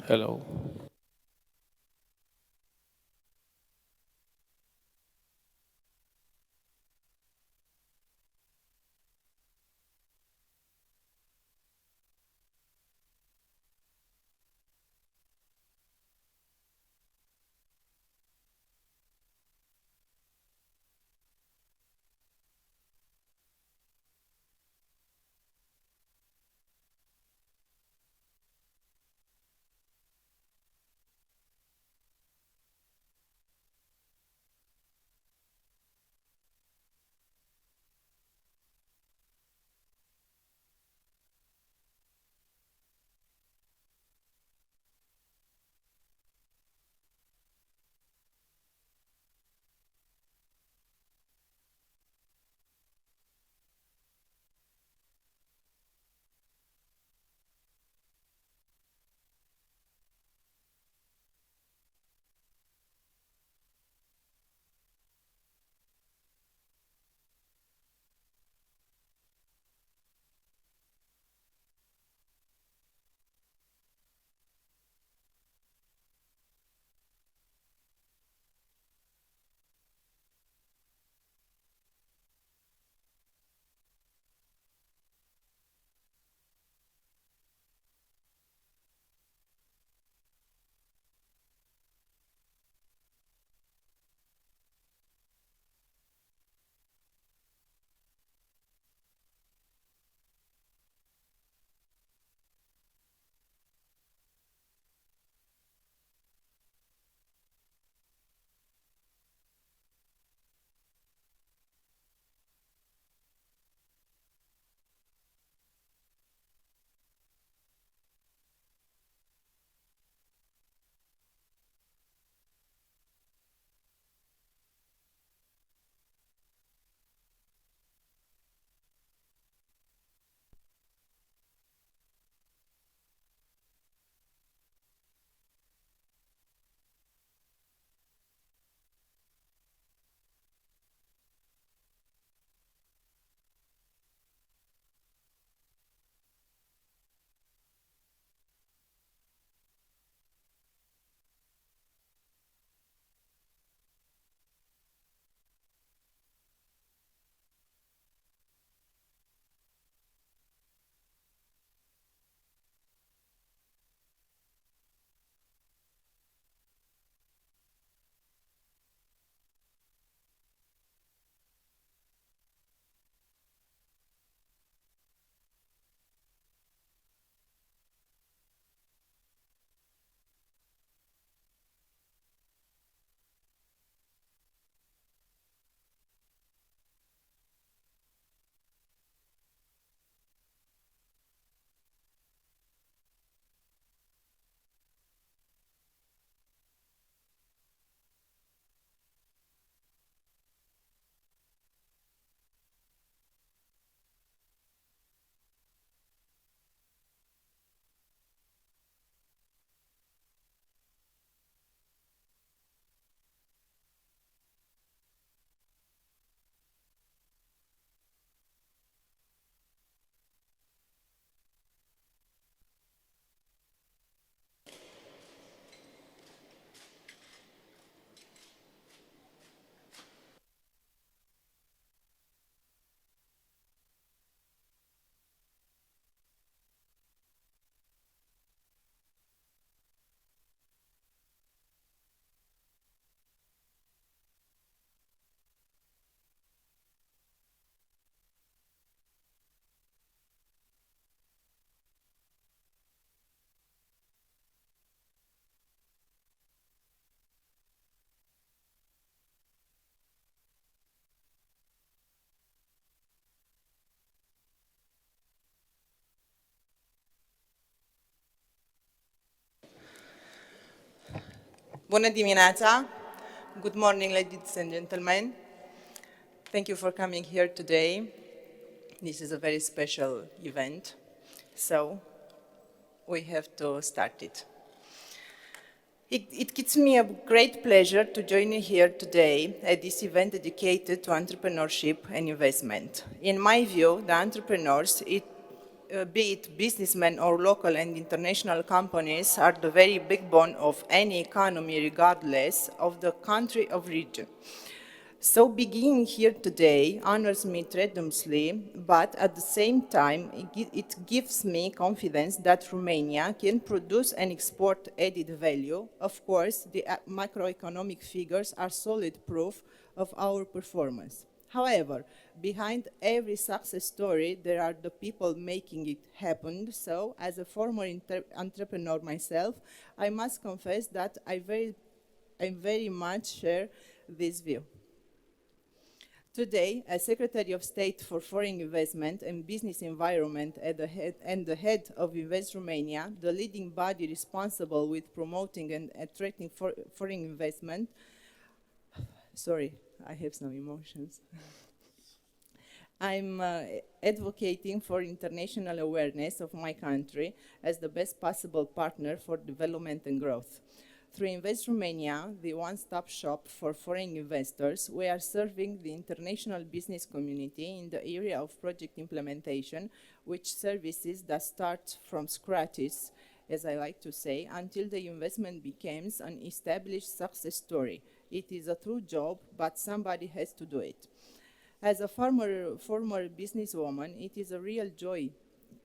Hello. Bună dimineața! Good morning, ladies and gentlemen. Thank you for coming here today. This is a very special event, so we have to start it. It gives me a great pleasure to join you here today at this event dedicated to entrepreneurship and investment. In my view, the entrepreneurs be it businessmen or local and international companies, are the very backbone of any economy, regardless of the country or region. So beginning here today honors me tremendously, but at the same time, it gives me confidence that Romania can produce and export added value. Of course, the macroeconomic figures are solid proof of our performance. However, behind every success story, there are the people making it happen. So, as a former entrepreneur myself, I must confess that I very much share this view. Today, as Secretary of State for Foreign Investment and Business Environment and the head of Invest Romania, the leading body responsible with promoting and attracting foreign investment, sorry, I have some emotions. I'm advocating for international awareness of my country as the best possible partner for development and growth. Through Invest Romania, the one-stop shop for foreign investors, we are serving the international business community in the area of project implementation, which services that start from scratch, as I like to say, until the investment becomes an established success story. It is a true job, but somebody has to do it. As a former businesswoman, it is a real joy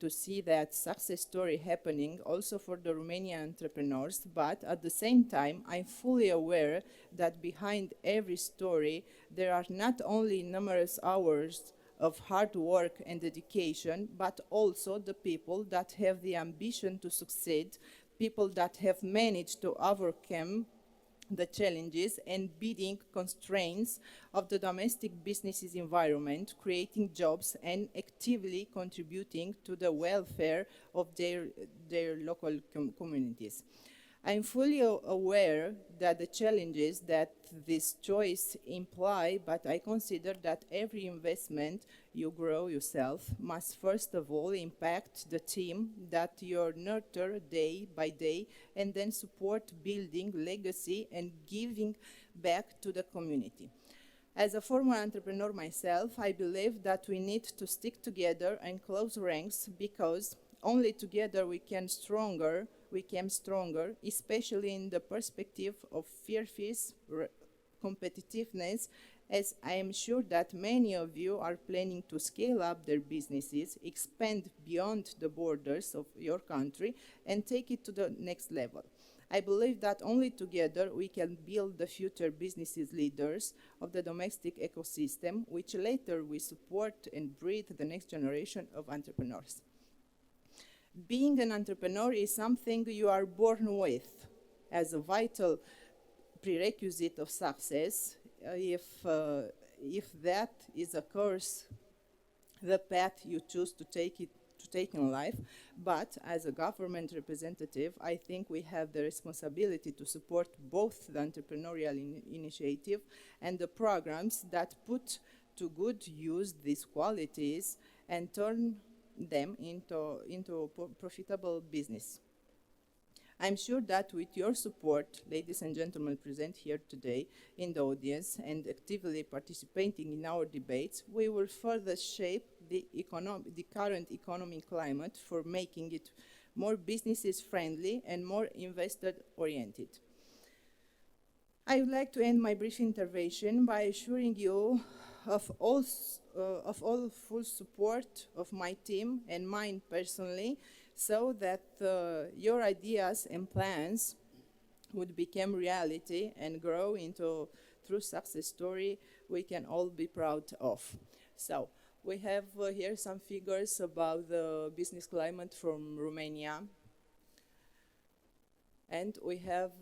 to see that success story happening also for the Romanian entrepreneurs, but at the same time, I'm fully aware that behind every story, there are not only numerous hours of hard work and dedication, but also the people that have the ambition to succeed, people that have managed to overcome the challenges and bidding constraints of the domestic businesses environment, creating jobs and actively contributing to the welfare of their local communities. I'm fully aware that the challenges that this choice imply, but I consider that every investment you grow yourself must first of all impact the team that you nurture day by day and then support building legacy and giving back to the community. As a former entrepreneur myself, I believe that we need to stick together and close ranks because only together we become stronger, especially in the perspective of fierce competitiveness, as I am sure that many of you are planning to scale up their businesses, expand beyond the borders of your country, and take it to the next level. I believe that only together we can build the future businesses leaders of the domestic ecosystem, which later we support and breed the next generation of entrepreneurs. Being an entrepreneur is something you are born with as a vital prerequisite of success. If that is a course, the path you choose to take in life, but as a government representative, I think we have the responsibility to support both the entrepreneurial initiative and the programs that put to good use these qualities and turn them into profitable business. I'm sure that with your support, ladies and gentlemen present here today in the audience and actively participating in our debates, we will further shape the current economic climate for making it more businesses friendly and more investor oriented. I would like to end my brief intervention by assuring you of all full support of my team and mine personally, so that your ideas and plans would become reality and grow into true success story we can all be proud of. So we have here some figures about the business climate from Romania. And we have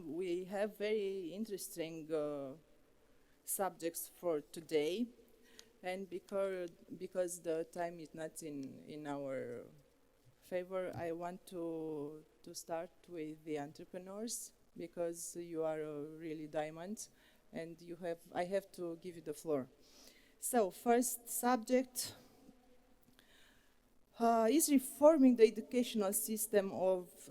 we have very interesting subjects for today, and because the time is not in our favor, I want to start with the entrepreneurs, because you are really diamonds, and I have to give you the floor. So first subject is reforming the educational system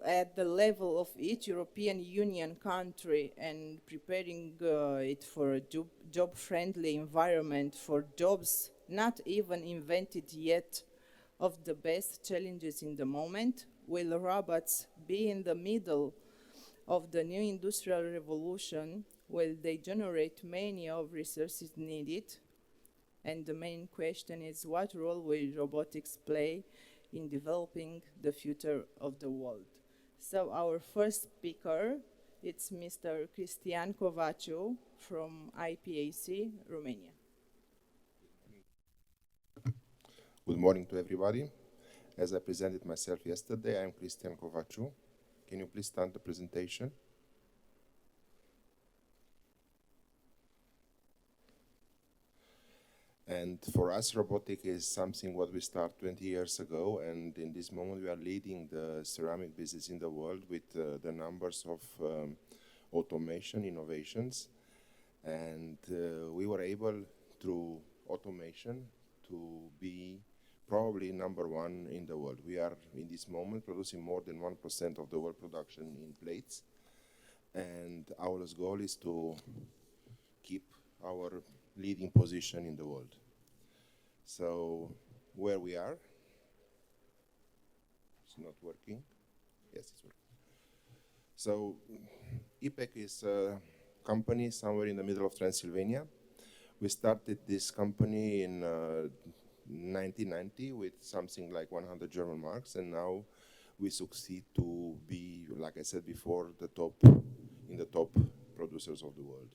at the level of each European Union country and preparing it for a job-friendly environment for jobs not even invented yet, of the best challenges in the moment? Will robots be in the middle of the new industrial revolution? Will they generate many of resources needed? And the main question is, what role will robotics play in developing the future of the world? So our first speaker, it's Mr. Cristian Covaciu from IPAC, Romania. Good morning to everybody. As I presented myself yesterday, I'm Cristian Covaciu. Can you please start the presentation? And for us, robotic is something what we started 20 years ago, and in this moment we are leading the ceramic business in the world with the numbers of automation innovations. And we were able, through automation, to be probably number one in the world. We are, in this moment, producing more than 1% of the world production in plates. And our goal is to keep our leading position in the world. So, where we are, it's not working. Yes, it's working. So, IPAC is a company somewhere in the middle of Transylvania. We started this company in 1990 with something like 100 German marks, and now we succeed to be, like I said before, in the top producers of the world.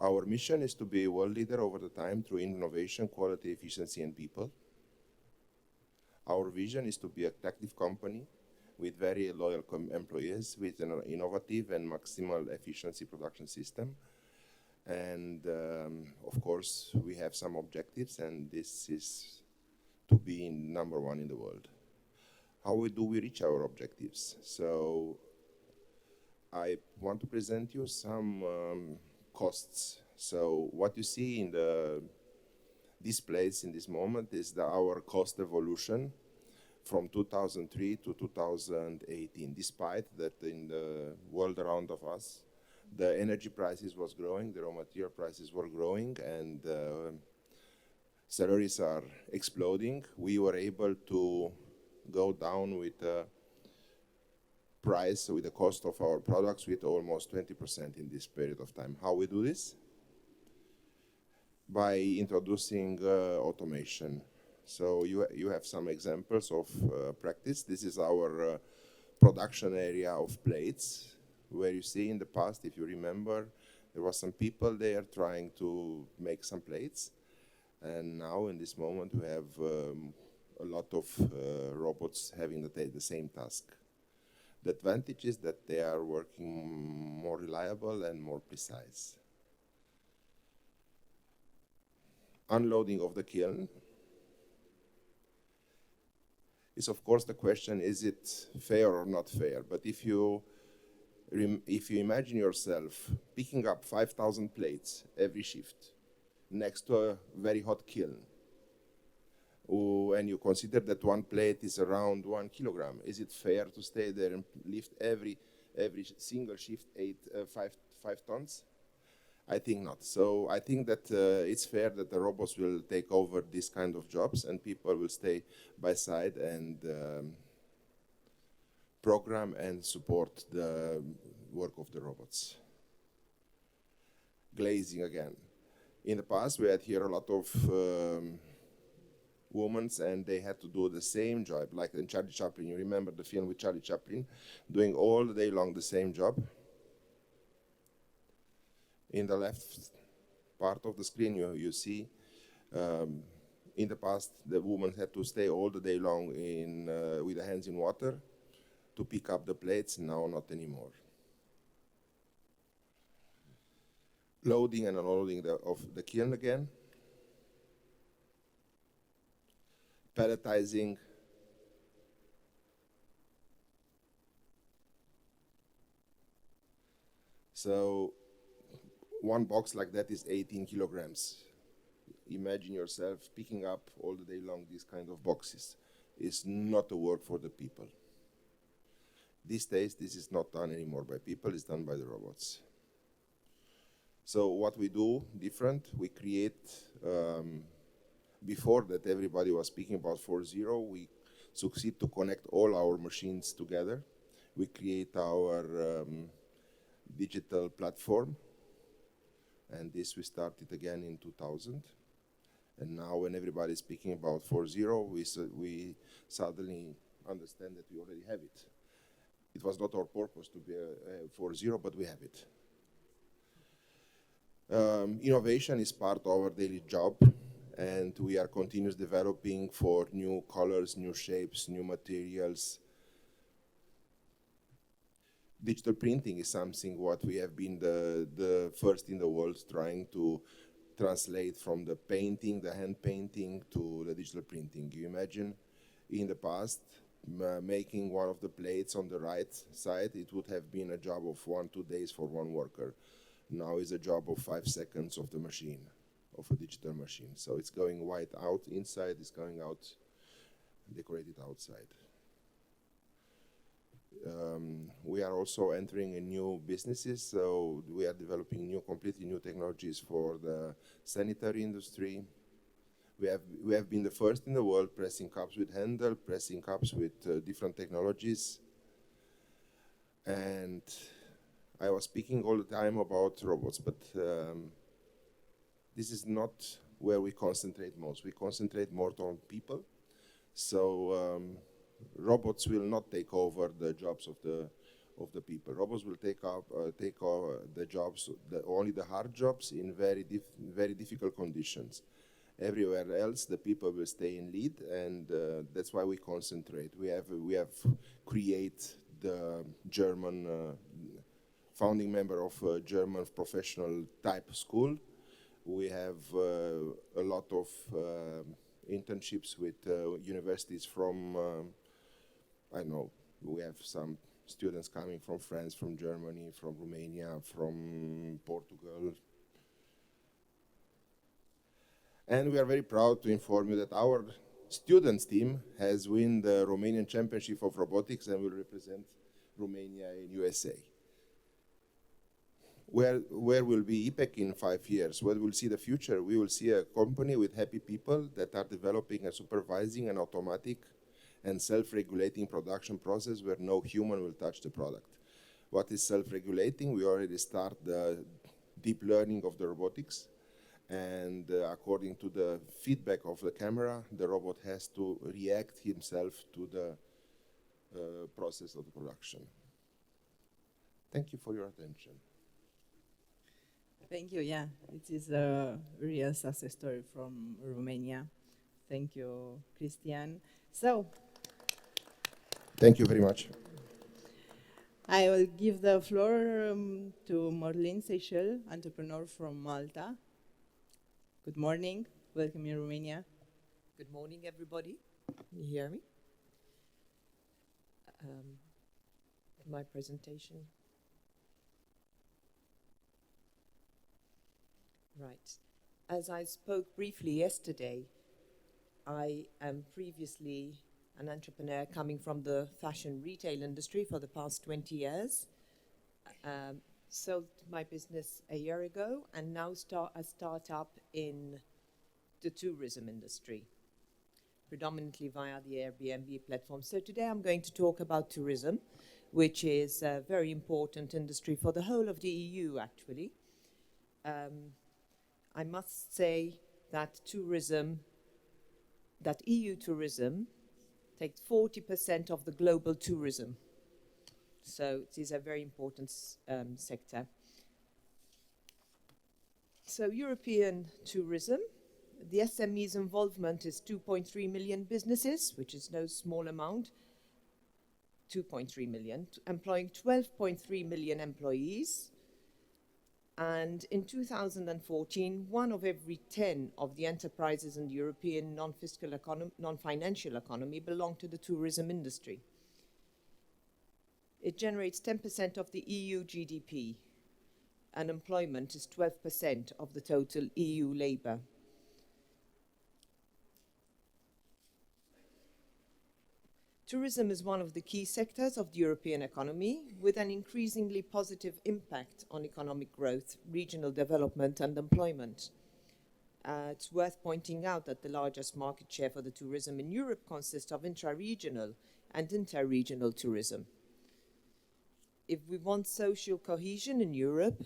Our mission is to be a world leader over the time through innovation, quality, efficiency, and people. Our vision is to be an active company with very loyal employees, with an innovative and maximal efficiency production system. And of course, we have some objectives, and this is to be number one in the world. How do we reach our objectives? So I want to present you some costs. So what you see in the displays in this moment is our cost evolution from 2003 to 2018, despite that in the world around of us, the energy prices was growing, the raw material prices were growing, and salaries are exploding. We were able to go down with the price, with the cost of our products, with almost 20% in this period of time. How we do this? By introducing automation. So you have some examples of practice. This is our production area of plates, where you see in the past, if you remember, there was some people there trying to make some plates. And now, in this moment, we have a lot of robots having the same task. The advantage is that they are working more reliable and more precise. Unloading of the kiln is, of course, the question, is it fair or not fair? But if you imagine yourself picking up 5,000 plates every shift next to a very hot kiln, and you consider that one plate is around 1 kilogram, is it fair to stay there and lift every single shift 5 tons? I think not. So I think that it's fair that the robots will take over this kind of jobs and people will stay by side and program and support the work of the robots. Glazing again. In the past, we had here a lot of women, and they had to do the same job, like in Charlie Chaplin. You remember the film with Charlie Chaplin, doing all day long the same job. In the left part of the screen, you see, in the past, the woman had to stay all the day long with the hands in water to pick up the plates. Now, not anymore. Loading and unloading of the kiln again. Palletizing. So one box like that is 18 kilograms. Imagine yourself picking up all the day long these kind of boxes. It's not a work for the people. These days, this is not done anymore by people, it's done by the robots. So what we do different, we create, before that everybody was speaking about 4.0, we succeed to connect all our machines together. We create our digital platform, and this we started again in 2000. And now when everybody is speaking about 4.0, we suddenly understand that we already have it. It was not our purpose to be a 4.0, but we have it. Innovation is part of our daily job, and we are continuously developing for new colors, new shapes, new materials. Digital printing is something what we have been the first in the world trying to translate from the painting, the hand painting, to the digital printing. You imagine in the past, making one of the plates on the right side, it would have been a job of 1-2 days for one worker. Now it's a job of 5 seconds of the machine, of a digital machine. So it's going white out inside, it's going out decorated outside. We are also entering in new businesses, so we are developing completely new technologies for the sanitary industry. We have been the first in the world pressing cups with handle, pressing cups with different technologies. And I was speaking all the time about robots, but this is not where we concentrate most. We concentrate more on people. So robots will not take over the jobs of the people. Robots will take over the jobs, only the hard jobs in very difficult conditions. Everywhere else, the people will stay in lead, and that's why we concentrate. We have created the German founding member of a German professional type school. We have a lot of internships with universities from, I don't know, we have some students coming from France, from Germany, from Romania, from Portugal. And we are very proud to inform you that our students team has won the Romanian Championship of Robotics and will represent Romania in USA. Where will be IPEC in 5 years? Where we'll see the future? We will see a company with happy people that are developing and supervising an automatic and self-regulating production process where no human will touch the product. What is self-regulating? We already start the deep learning of the robotics, and according to the feedback of the camera, the robot has to react himself to the process of the production. Thank you for your attention. Thank you. Yeah, it is a real success story from Romania. Thank you, Cristian. So, thank you very much. I will give the floor to Marlene Seychelles, entrepreneur from Malta. Good morning. Welcome in Romania. Good morning, everybody. Can you hear me? My presentation. Right. As I spoke briefly yesterday, I am previously an entrepreneur coming from the fashion retail industry for the past 20 years. Sold my business a year ago and now start a startup in the tourism industry, predominantly via the Airbnb platform. So today I'm going to talk about tourism, which is a very important industry for the whole of the EU, actually. I must say that EU tourism takes 40% of the global tourism. So it is a very important sector. So European tourism, the SME's involvement is 2.3 million businesses, which is no small amount, 2.3 million, employing 12.3 million employees. And in 2014, 1 of every 10 of the enterprises in the European non-financial economy belong to the tourism industry. It generates 10% of the EU GDP, and employment is 12% of the total EU labor. Tourism is one of the key sectors of the European economy, with an increasingly positive impact on economic growth, regional development and employment. It's worth pointing out that the largest market share for the tourism in Europe consists of intra-regional and interregional tourism. If we want social cohesion in Europe,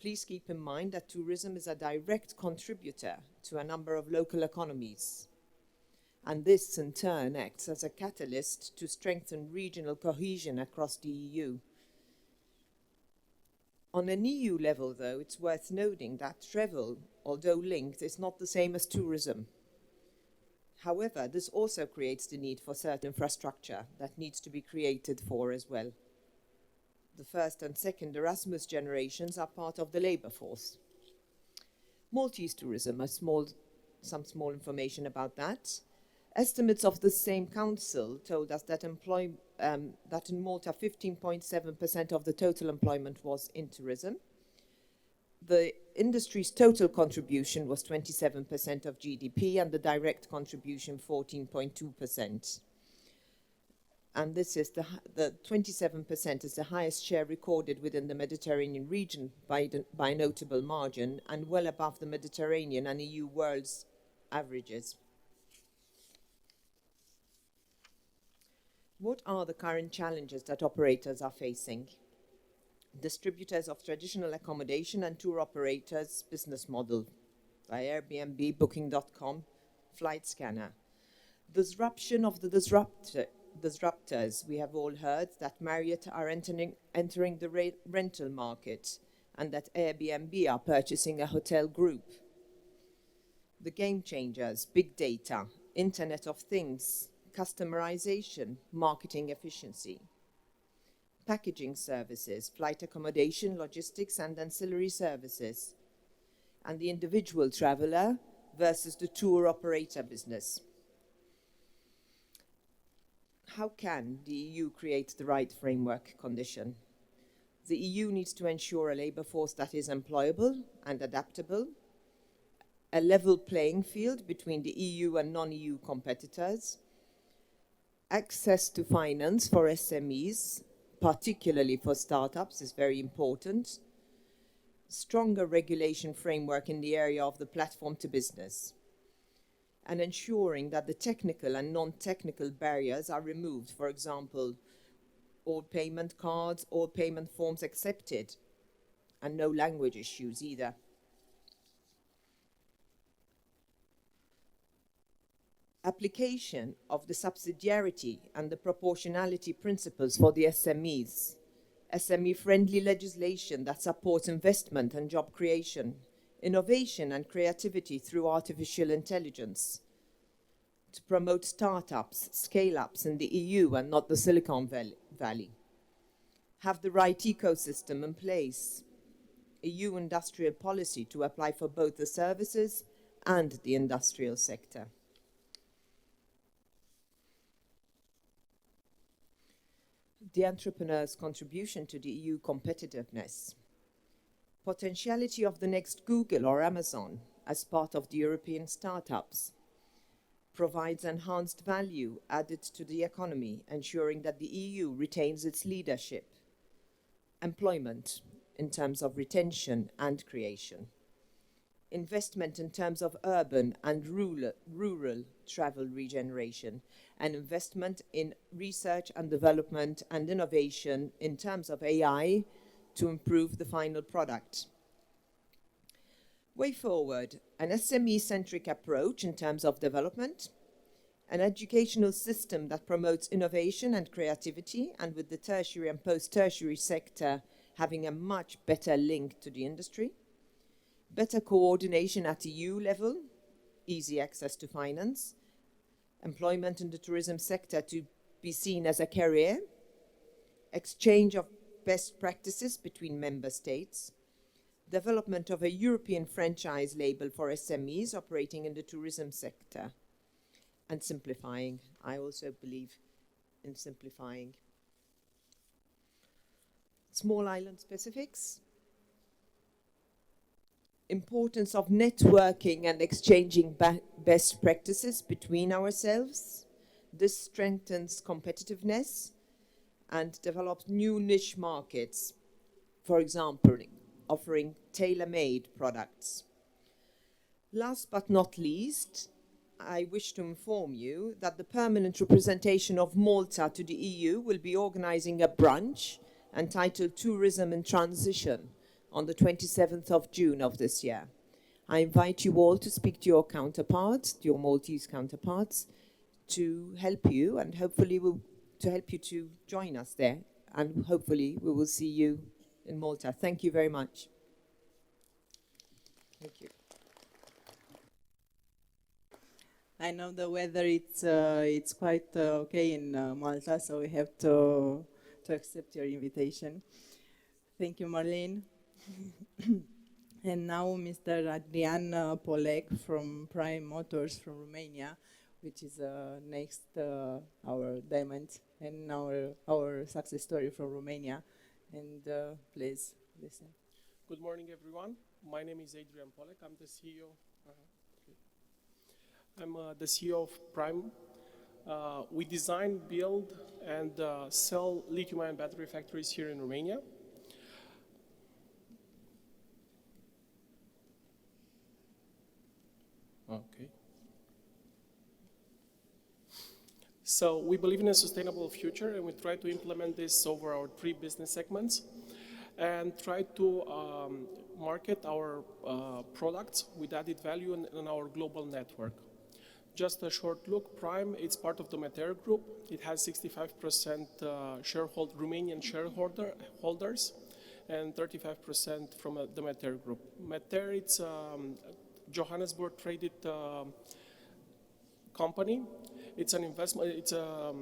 please keep in mind that tourism is a direct contributor to a number of local economies. And this, in turn, acts as a catalyst to strengthen regional cohesion across the EU. On an EU level, though, it's worth noting that travel, although linked, is not the same as tourism. However, this also creates the need for certain infrastructure that needs to be created for as well. The first and second Erasmus generations are part of the labour force. Maltese tourism, some small information about that. Estimates of the same council told us that in Malta 15.7% of the total employment was in tourism. The industry's total contribution was 27% of GDP and the direct contribution 14.2%. And this is the 27% is the highest share recorded within the Mediterranean region by a notable margin and well above the Mediterranean and EU world's averages. What are the current challenges that operators are facing? Distributors of traditional accommodation and tour operators' business model by Airbnb, Booking.com, Flight Scanner. Disruption of the disruptors. We have all heard that Marriott are entering the rental market and that Airbnb are purchasing a hotel group. The game changers, big data, Internet of Things, customerization, marketing efficiency, packaging services, flight accommodation, logistics and ancillary services, and the individual traveler versus the tour operator business. How can the EU create the right framework condition? The EU needs to ensure a labour force that is employable and adaptable, a level playing field between the EU and non-EU competitors, access to finance for SMEs, particularly for startups, is very important. Stronger regulation framework in the area of the platform to business. And ensuring that the technical and non-technical barriers are removed. For example, all payment cards, all payment forms accepted, and no language issues either. Application of the subsidiarity and the proportionality principles for the SMEs, SME-friendly legislation that supports investment and job creation, innovation and creativity through artificial intelligence, to promote startups, scale-ups in the EU and not the Silicon Valley, have the right ecosystem in place, EU industrial policy to apply for both the services and the industrial sector. The entrepreneur's contribution to the EU competitiveness. Potentiality of the next Google or Amazon as part of the European startups. Provides enhanced value added to the economy, ensuring that the EU retains its leadership. Employment in terms of retention and creation. Investment in terms of urban and rural travel regeneration, and investment in research and development and innovation in terms of AI to improve the final product. Way forward, an SME-centric approach in terms of development, an educational system that promotes innovation and creativity, and with the tertiary and post-tertiary sector having a much better link to the industry, better coordination at EU level, easy access to finance, employment in the tourism sector to be seen as a career, exchange of best practices between member states, development of a European franchise label for SMEs operating in the tourism sector, and simplifying. I also believe in simplifying. Small island specifics. Importance of networking and exchanging best practices between ourselves, This strengthens competitiveness and develops new niche markets, for example, offering tailor-made products. Last but not least, I wish to inform you that the permanent representation of Malta to the EU will be organizing a brunch entitled Tourism and Transition on the 27th of June of this year. I invite you all to speak to your counterparts, to your Maltese counterparts, to help you and hopefully to help you to join us there. And hopefully we will see you in Malta. Thank you very much. Thank you. I know the weather, it's quite okay in Malta, so we have to accept your invitation. Thank you, Marlene. And now Mr. Adrian Polec from Prime Motors from Romania, which is next our diamond and our success story from Romania. And please listen. Good morning, everyone. My name is Adrian Polec. I'm the CEO. I'm the CEO of Prime. We design, build, and sell lithium-ion battery factories here in Romania. Okay. So we believe in a sustainable future, and we try to implement this over our 3 business segments and try to market our products with added value in our global network. Just a short look, Prime, it's part of the Moderator group. It has 65% Romanian shareholders and 35% from the Moderator group. Moderator, it's Johannesburg traded company. It's an investment. It's a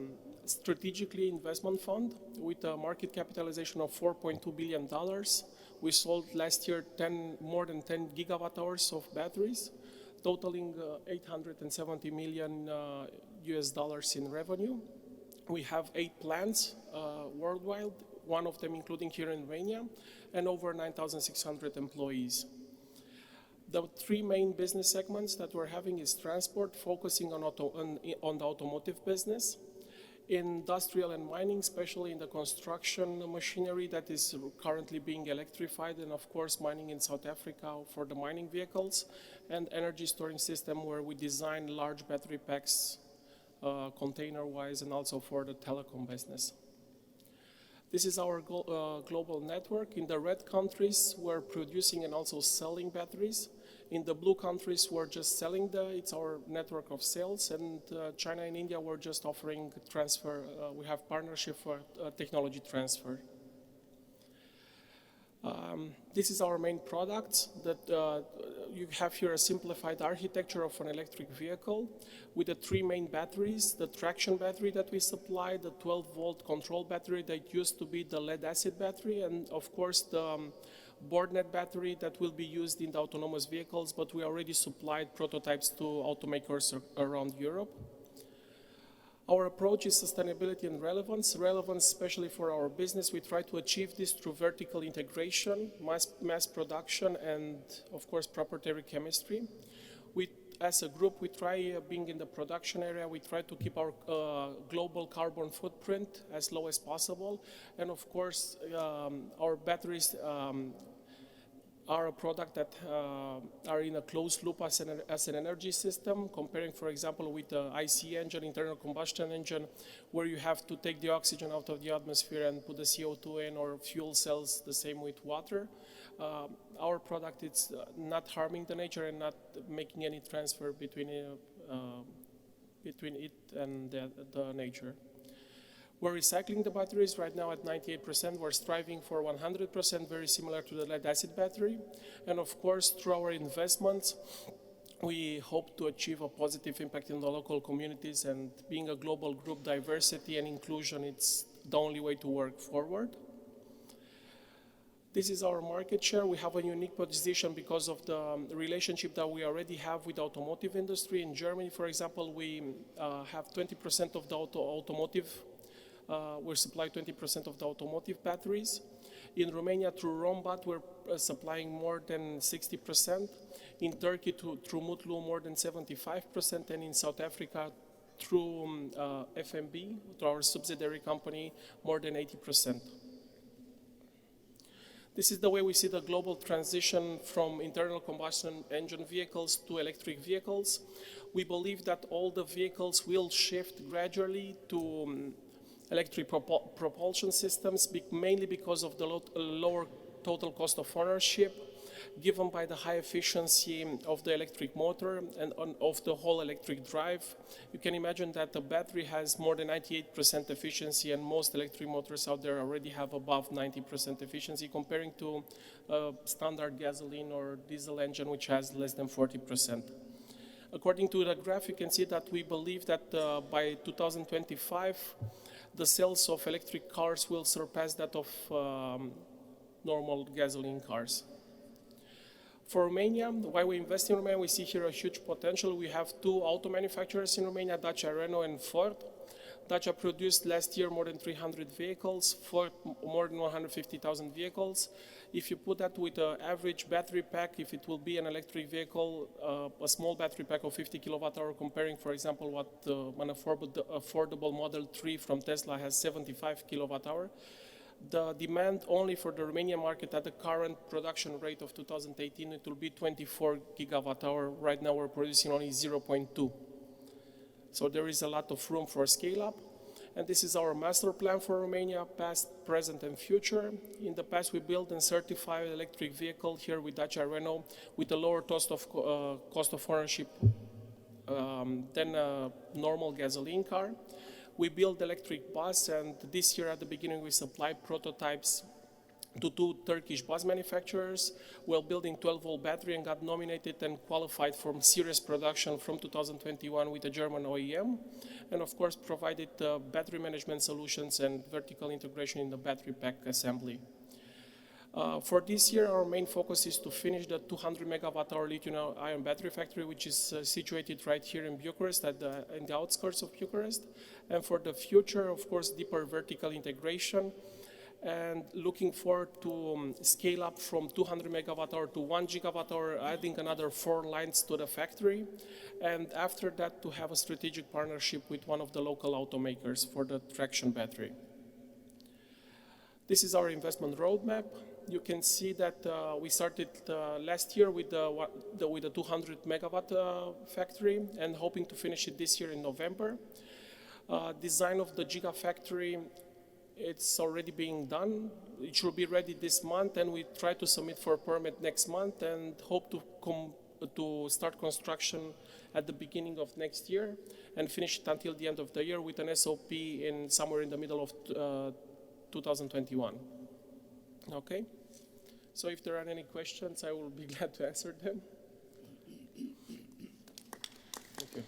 strategically investment fund with a market capitalization of $4.2 billion. We sold last year more than 10 gigawatt hours of batteries, totaling $870 million US dollars in revenue. We have 8 plants worldwide, one of them including here in Romania, and over 9,600 employees. The 3 main business segments that we're having is transport, focusing on the automotive business, industrial and mining, especially in the construction machinery that is currently being electrified, and of course mining in South Africa for the mining vehicles, and energy storing system where we design large battery packs container-wise and also for the telecom business. This is our global network. In the red countries, we're producing and also selling batteries. In the blue countries, we're just selling it's our network of sales. And China and India, we're just offering transfer. We have partnership for technology transfer. This is our main product. That you have here a simplified architecture of an electric vehicle with the 3 main batteries: the traction battery that we supply, the 12-volt control battery that used to be the lead-acid battery, and of course the board-net battery that will be used in the autonomous vehicles. But we already supplied prototypes to automakers around Europe. Our approach is sustainability and relevance. Relevance, especially for our business, we try to achieve this through vertical integration, mass production, and of course proprietary chemistry. As a group, we try, being in the production area, we try to keep our global carbon footprint as low as possible. And of course, our batteries are a product that are in a closed loop as an energy system, comparing, for example, with the ICE engine, internal combustion engine, where you have to take the oxygen out of the atmosphere and put the CO2 in, or fuel cells, the same with water. Our product, it's not harming the nature and not making any transfer between it and the nature. We're recycling the batteries right now at 98%. We're striving for 100%, very similar to the lead-acid battery. And of course, through our investments, we hope to achieve a positive impact in the local communities. And being a global group, diversity and inclusion, it's the only way to work forward. This is our market share. We have a unique position because of the relationship that we already have with the automotive industry. In Germany, for example, we have 20% of the automotive. We supply 20% of the automotive batteries. In Romania, through Rombat, we're supplying more than 60%. In Turkey, through Mutlu, more than 75%. And in South Africa, through FMB, through our subsidiary company, more than 80%. This is the way we see the global transition from internal combustion engine vehicles to electric vehicles. We believe that all the vehicles will shift gradually to electric propulsion systems, mainly because of the lower total cost of ownership, given by the high efficiency of the electric motor and of the whole electric drive. You can imagine that the battery has more than 98% efficiency, and most electric motors out there already have above 90% efficiency, comparing to a standard gasoline or diesel engine, which has less than 40%. According to the graph, you can see that we believe that by 2025, the sales of electric cars will surpass that of normal gasoline cars. For Romania, why we invest in Romania, we see here a huge potential. We have two auto manufacturers in Romania, Dacia, Renault, and Ford. Dacia produced last year more than 300 vehicles, Ford more than 150,000 vehicles. If you put that with an average battery pack, if it will be an electric vehicle, a small battery pack of 50 kilowatt hour, comparing, for example, what an affordable Model 3 from Tesla has 75 kilowatt hour, the demand only for the Romanian market at the current production rate of 2018, it will be 24 gigawatt hour. Right now we're producing only 0.2. So there is a lot of room for scale up. And this is our master plan for Romania, past, present, and future. In the past, we built and certified electric vehicle here with Dacia Renault with a lower cost of ownership than a normal gasoline car. We built electric bus, and this year at the beginning we supplied prototypes to two Turkish bus manufacturers. We're building 12-volt battery and got nominated and qualified for serious production from 2021 with a German OEM. And of course provided battery management solutions and vertical integration in the battery pack assembly. For this year, our main focus is to finish the 200 megawatt hour lithium-ion battery factory, which is situated right here in Bucharest, in the outskirts of Bucharest. And for the future, of course, deeper vertical integration, and looking forward to scale up from 200 megawatt hour to 1 gigawatt hour, adding another 4 lines to the factory. And after that, to have a strategic partnership with one of the local automakers for the traction battery. This is our investment roadmap. You can see that we started last year with the 200 megawatt factory and hoping to finish it this year in November. Design of the gigafactory, it's already being done. It should be ready this month, and we try to submit for a permit next month and hope to start construction at the beginning of next year and finish it until the end of the year with an SOP somewhere in the middle of 2021. Okay? So if there are any questions, I will be glad to answer them. Okay.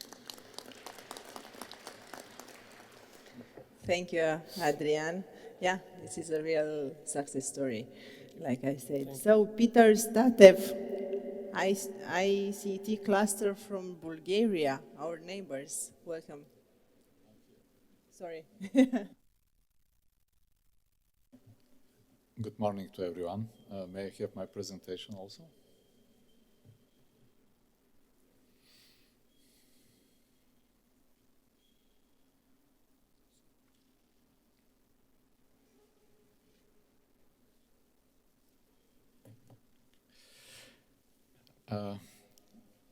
Thank you, Adrian. Yeah, this is a real success story, like I said. So, Peter Statev, ICT cluster from Bulgaria, our neighbors. Welcome. Sorry. Good morning to everyone. May I have my presentation also?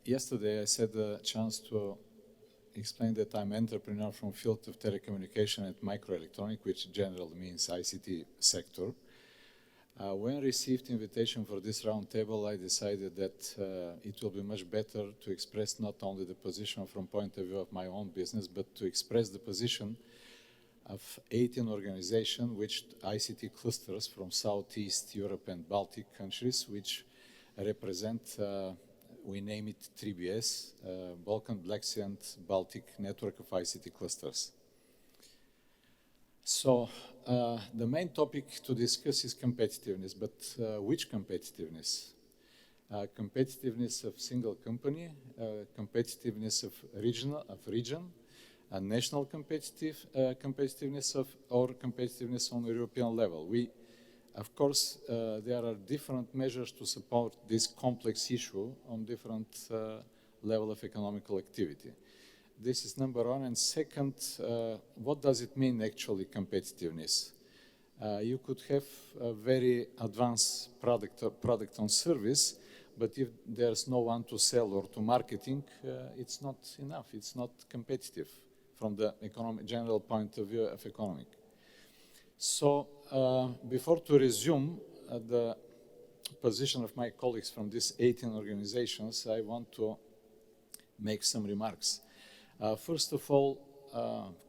Yesterday I had a chance to explain that I'm an entrepreneur from field of telecommunication and microelectronic, which generally means ICT sector. When I received invitation for this roundtable, I decided that it will be much better to express not only the position from point of view of my own business, but to express the position of 18 organizations, which ICT clusters from Southeast Europe and Baltic countries, which represent, we name it 3BS, Balkan, Black Sea and Baltic Network of ICT clusters. So, the main topic to discuss is competitiveness, but which competitiveness? Competitiveness of single company, competitiveness of region, and national competitiveness or competitiveness on the European level. Of course, there are different measures to support this complex issue on different level of economical activity. This is number one. And second, what does it mean actually, competitiveness? You could have a very advanced product on service, but if there's no one to sell or to marketing, it's not enough. It's not competitive from the general point of view of economic. So before to resume the position of my colleagues from these 18 organizations, I want to make some remarks. First of all,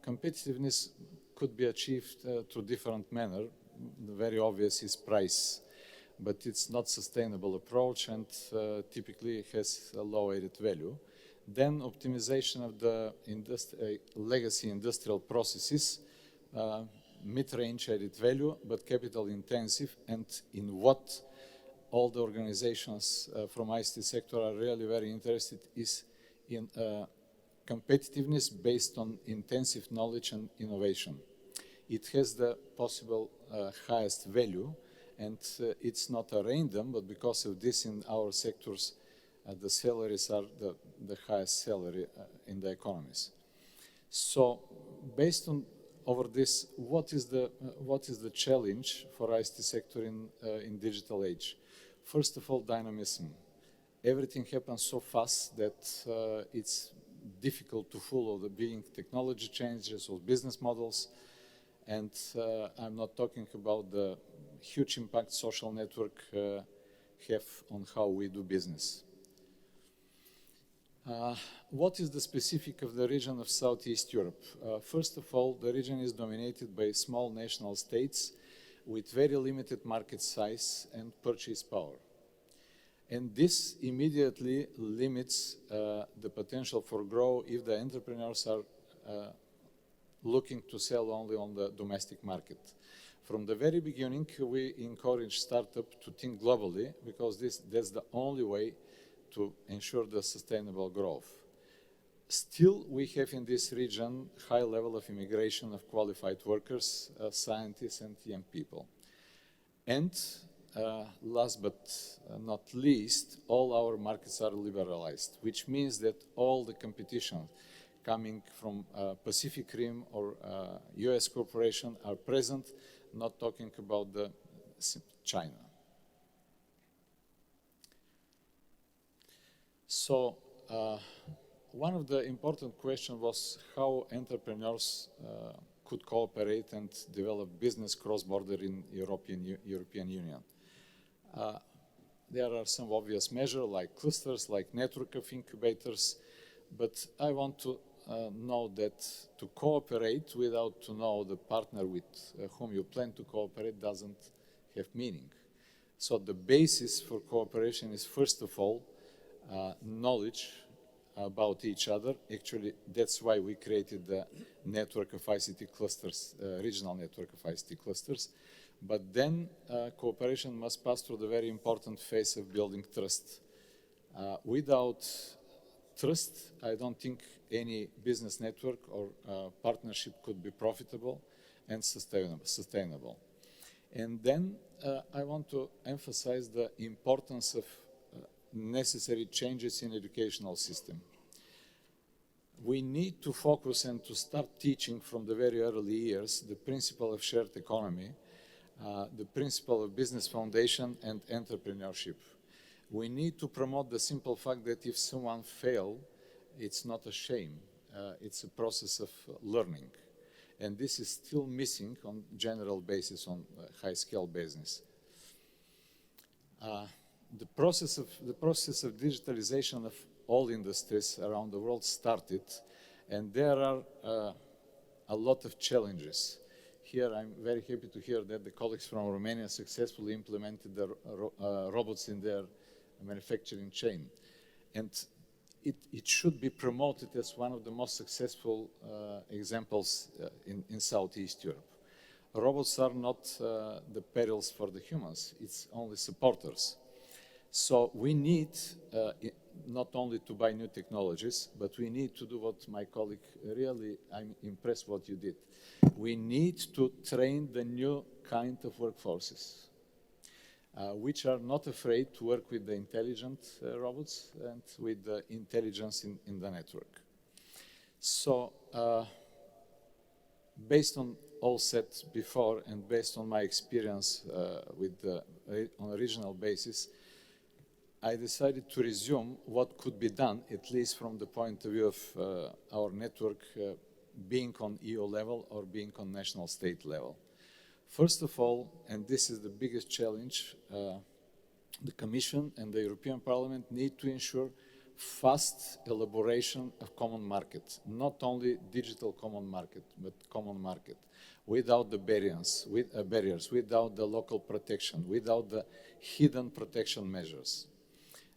competitiveness could be achieved through different manner. The very obvious is price, but it's not sustainable approach and typically has a low added value. Then optimization of the legacy industrial processes, mid-range added value, but capital intensive, and in what all the organizations from ICT sector are really very interested is in competitiveness based on intensive knowledge and innovation. It has the possible highest value, and it's not a random, but because of this in our sectors, the salaries are the highest salary in the economies. So based on over this, what is the challenge for ICT sector in digital age? First of all, dynamism. Everything happens so fast that it's difficult to follow the big technology changes or business models. And I'm not talking about the huge impact social network have on how we do business. What is the specific of the region of Southeast Europe? First of all, the region is dominated by small national states with very limited market size and purchase power. And this immediately limits the potential for growth if the entrepreneurs are looking to sell only on the domestic market. From the very beginning, we encourage startups to think globally because that's the only way to ensure the sustainable growth. Still, we have in this region high level of immigration of qualified workers, scientists and young people. And last but not least, all our markets are liberalized, which means that all the competition coming from Pacific Rim or US corporation are present, not talking about China. So one of the important questions was how entrepreneurs could cooperate and develop business cross-border in European Union. There are some obvious measures like clusters, like network of incubators, but I want to know that to cooperate without to know the partner with whom you plan to cooperate doesn't have meaning. So the basis for cooperation is first of all knowledge about each other. Actually, that's why we created the network of ICT clusters, regional network of ICT clusters. But then cooperation must pass through the very important phase of building trust. Without trust, I don't think any business network or partnership could be profitable and sustainable. And then I want to emphasize the importance of necessary changes in educational system. We need to focus and to start teaching from the very early years the principle of shared economy, the principle of business foundation and entrepreneurship. We need to promote the simple fact that if someone fails, it's not a shame. It's a process of learning. And this is still missing on general basis, on high-scale business. The process of digitalization of all industries around the world started, and there are a lot of challenges. Here, I'm very happy to hear that the colleagues from Romania successfully implemented the robots in their manufacturing chain. And it should be promoted as one of the most successful examples in Southeast Europe. Robots are not the perils for the humans, it's only supporters. So we need not only to buy new technologies, but we need to do what my colleague really, I'm impressed what you did. We need to train the new kind of workforces, which are not afraid to work with the intelligent robots and with the intelligence in the network. So, based on all said before and based on my experience on a regional basis, I decided to resume what could be done, at least from the point of view of our network being on EU level or being on national state level. First of all, and this is the biggest challenge, the Commission and the European Parliament need to ensure fast elaboration of common market, not only digital common market, but common market, without the barriers, without the local protection, without the hidden protection measures.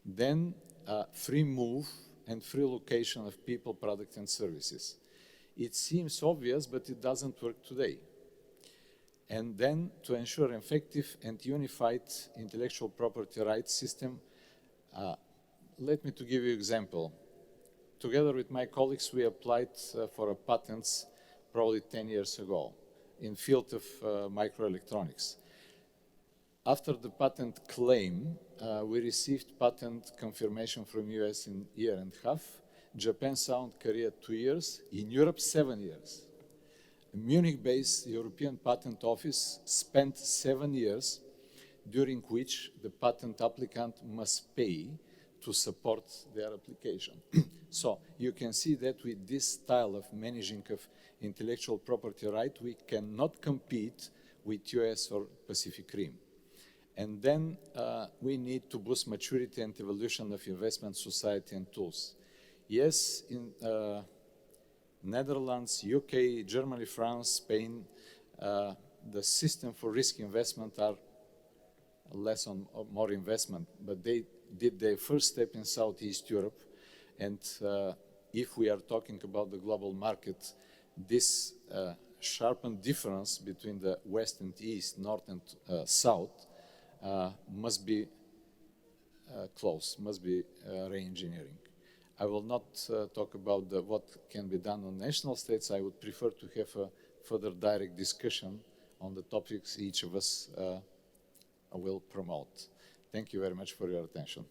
Then free move and free location of people, products and services. It seems obvious, but it doesn't work today. And then to ensure effective and unified intellectual property rights system, let me to give you an example. Together with my colleagues, we applied for a patents probably 10 years ago in field of microelectronics. After the patent claim, we received patent confirmation from US in a year and a half, Japan, South Korea 2 years, in Europe 7 years. A Munich-based European Patent Office spent 7 years, during which the patent applicant must pay to support their application. So you can see that with this style of managing of intellectual property right, we cannot compete with US or Pacific Rim. And then we need to boost maturity and evolution of investment society and tools. Yes, in Netherlands, UK, Germany, France, Spain, the system for risk investment are less on more investment, but they did their first step in Southeast Europe. And if we are talking about the global market, this sharpened difference between the West and East, North and South, must be close, must be re-engineering. I will not talk about what can be done on national states. I would prefer to have a further direct discussion on the topics each of us will promote. Thank you very much for your attention.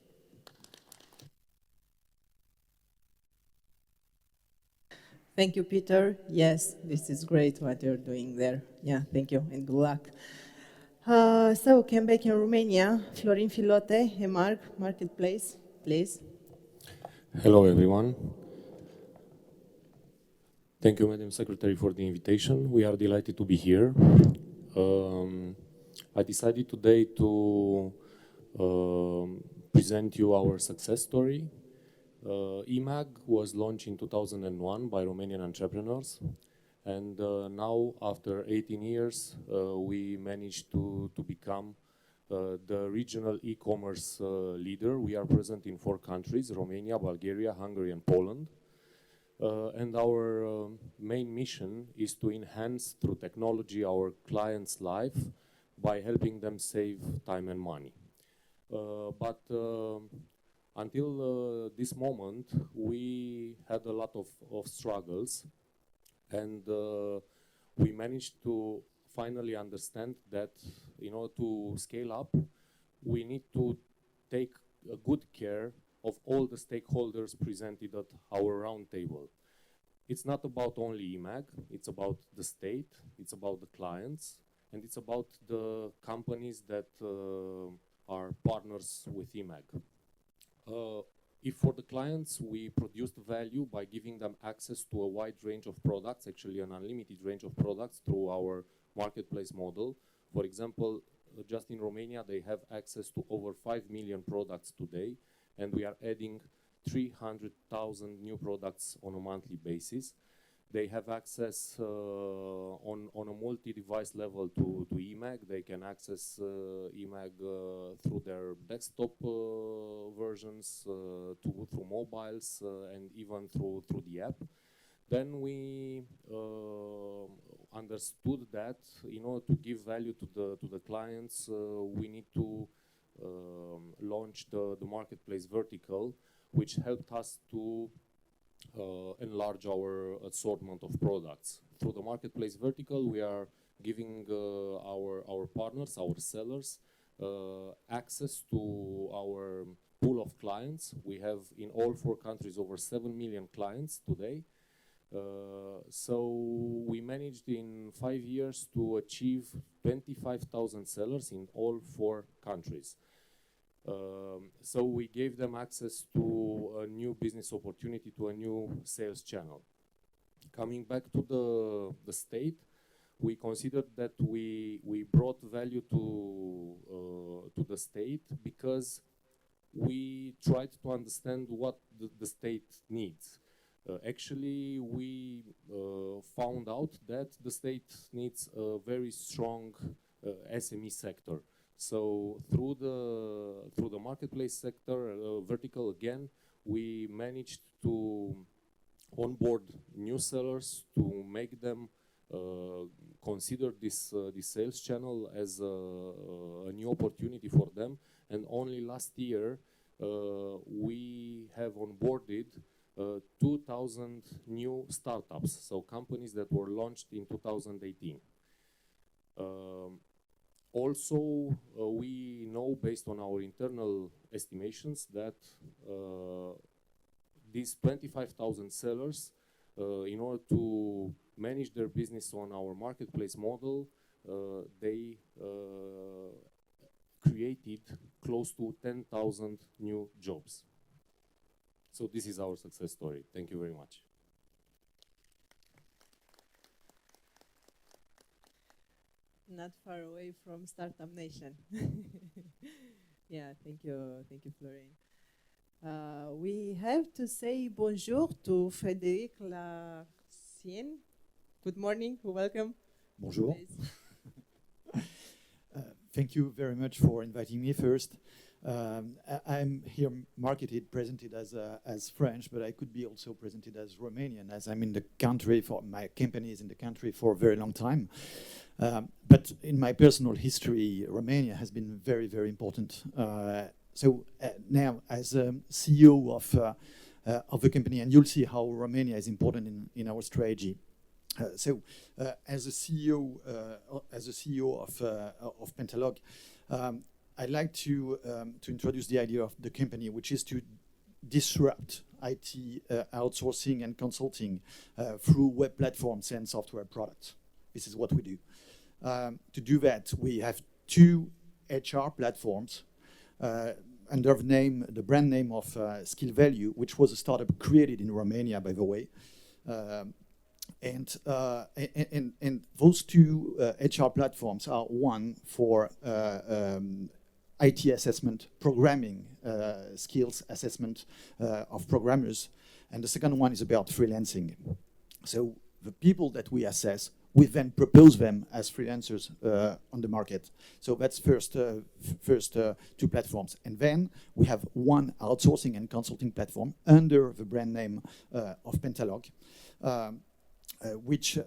Thank you, Peter. Yes, this is great what you're doing there. Yeah, thank you and good luck. So, came back in Romania, Florin Filote, EMARC, Marketplace, please. Hello, everyone. Thank you, Madam Secretary, for the invitation. We are delighted to be here. I decided today to present you our success story. eMAG was launched in 2001 by Romanian entrepreneurs. And now, after 18 years, we managed to become the regional e-commerce leader. We are present in 4 countries, Romania, Bulgaria, Hungary, and Poland. And our main mission is to enhance, through technology, our clients' life by helping them save time and money. But until this moment, we had a lot of struggles. And we managed to finally understand that in order to scale up, we need to take a good care of all the stakeholders presented at our roundtable. It's not about only eMAG, it's about the state, it's about the clients, and it's about the companies that are partners with eMAG. If for the clients, we produced value by giving them access to a wide range of products, actually an unlimited range of products through our marketplace model. For example, just in Romania, they have access to over 5 million products today, and we are adding 300,000 new products on a monthly basis. They have access on a multi-device level to eMAG. They can access eMAG through their desktop versions, through mobiles, and even through the app. Then we understood that in order to give value to the clients, we need to launch the marketplace vertical, which helped us to enlarge our assortment of products. Through the marketplace vertical, we are giving our partners, our sellers, access to our pool of clients. We have in all 4 countries over 7 million clients today. So we managed in 5 years to achieve 25,000 sellers in all 4 countries. So we gave them access to a new business opportunity, to a new sales channel. Coming back to the state, we considered that we brought value to the state because we tried to understand what the state needs. Actually, we found out that the state needs a very strong SME sector. So through the marketplace sector vertical again, we managed to onboard new sellers, to make them consider this sales channel as a new opportunity for them. And only last year we have onboarded 2,000 new startups, so companies that were launched in 2018. Also, we know based on our internal estimations that these 25,000 sellers, in order to manage their business on our marketplace model, they created close to 10,000 new jobs. So this is our success story. Thank you very much. Not far away from Startup Nation. Yeah, thank you, Florine. We have to say bonjour to Frédéric Lassienne. Good morning, welcome. Bonjour. Thank you very much for inviting me first. I'm here presented as French, but I could be also presented as Romanian, as I'm in the country for my company is in the country for a very long time. But in my personal history, Romania has been very, very important. So now, as a CEO of the company, and you'll see how Romania is important in our strategy. As a CEO of Pentalog, I'd like to introduce the idea of the company, which is to disrupt IT outsourcing and consulting through web platforms and software products. This is what we do. To do that, we have 2 HR platforms under the brand name of Skill Value, which was a startup created in Romania, by the way. And those 2 HR platforms are one for IT assessment, programming skills assessment of programmers, and the second one is about freelancing. So the people that we assess, we then propose them as freelancers on the market. So that's first 2 platforms. And then we have one outsourcing and consulting platform under the brand name of Pentalog, which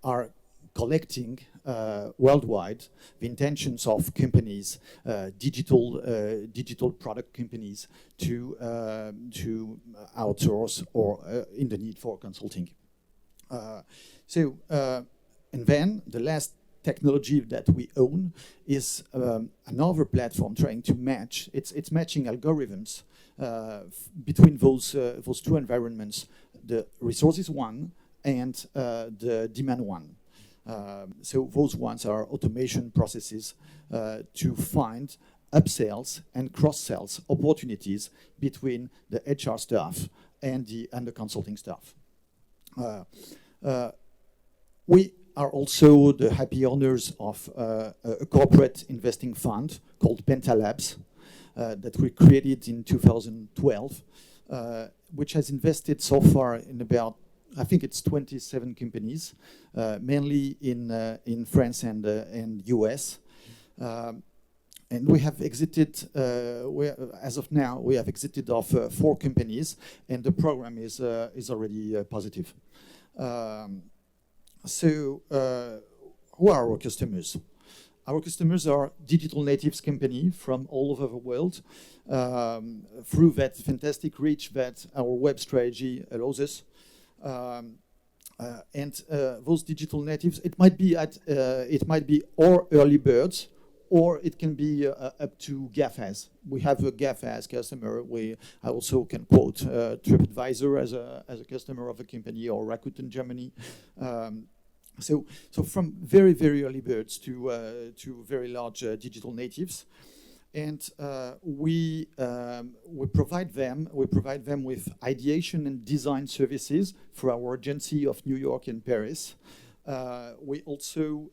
are collecting worldwide the intentions of companies, digital product companies, to outsource or in the need for consulting. And then the last technology that we own is another platform trying to match. It's matching algorithms between those 2 environments, the resources one and the demand one. So those ones are automation processes to find upsells and cross-sells opportunities between the HR staff and the consulting staff. We are also the happy owners of a corporate investing fund called Pentalabs that we created in 2012, which has invested so far in about, I think it's 27 companies, mainly in France and US. And we have exited, as of now, we have exited of 4 companies, and the program is already positive. So who are our customers? Our customers are digital natives company from all over the world, through that fantastic reach that our web strategy allows us. And those digital natives, it might be or early birds or it can be up to GAFAs. We have a GAFAs customer. I also can quote TripAdvisor as a customer of a company, or Rakuten Germany. So from very, very early birds to very large digital natives. And we provide them with ideation and design services for our agency of New York and Paris. We also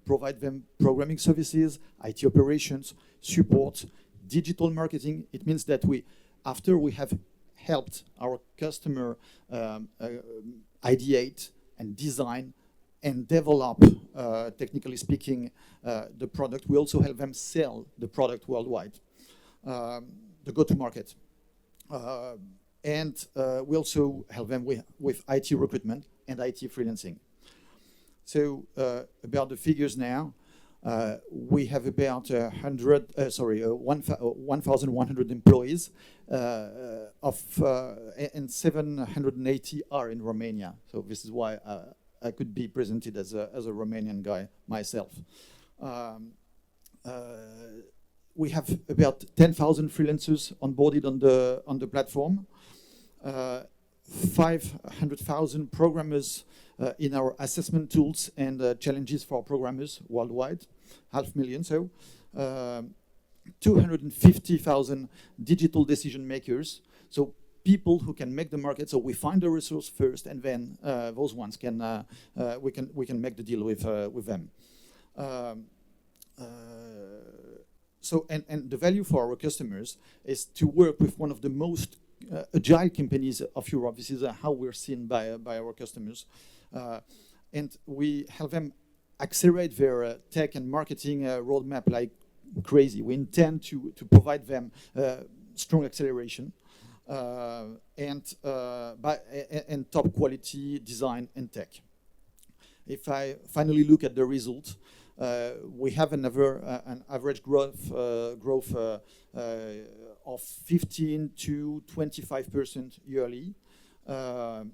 provide them programming services, IT operations, support, digital marketing. It means that after we have helped our customer ideate and design and develop, technically speaking, the product, we also help them sell the product worldwide, the go-to-market. And we also help them with IT recruitment and IT freelancing. So about the figures now, we have about 1,100 employees, and 780 are in Romania. So this is why I could be presented as a Romanian guy myself. We have about 10,000 freelancers onboarded on the platform. 500,000 programmers in our assessment tools and challenges for programmers worldwide, 500,000. So 250,000 digital decision makers. So people who can make the market. So we find the resource first, and then those ones we can make the deal with them. So the value for our customers is to work with one of the most agile companies of Europe. This is how we're seen by our customers, and we help them accelerate their tech and marketing roadmap like crazy. We intend to provide them strong acceleration. And top quality design and tech. If I finally look at the result, we have an average growth of 15 to 25% yearly.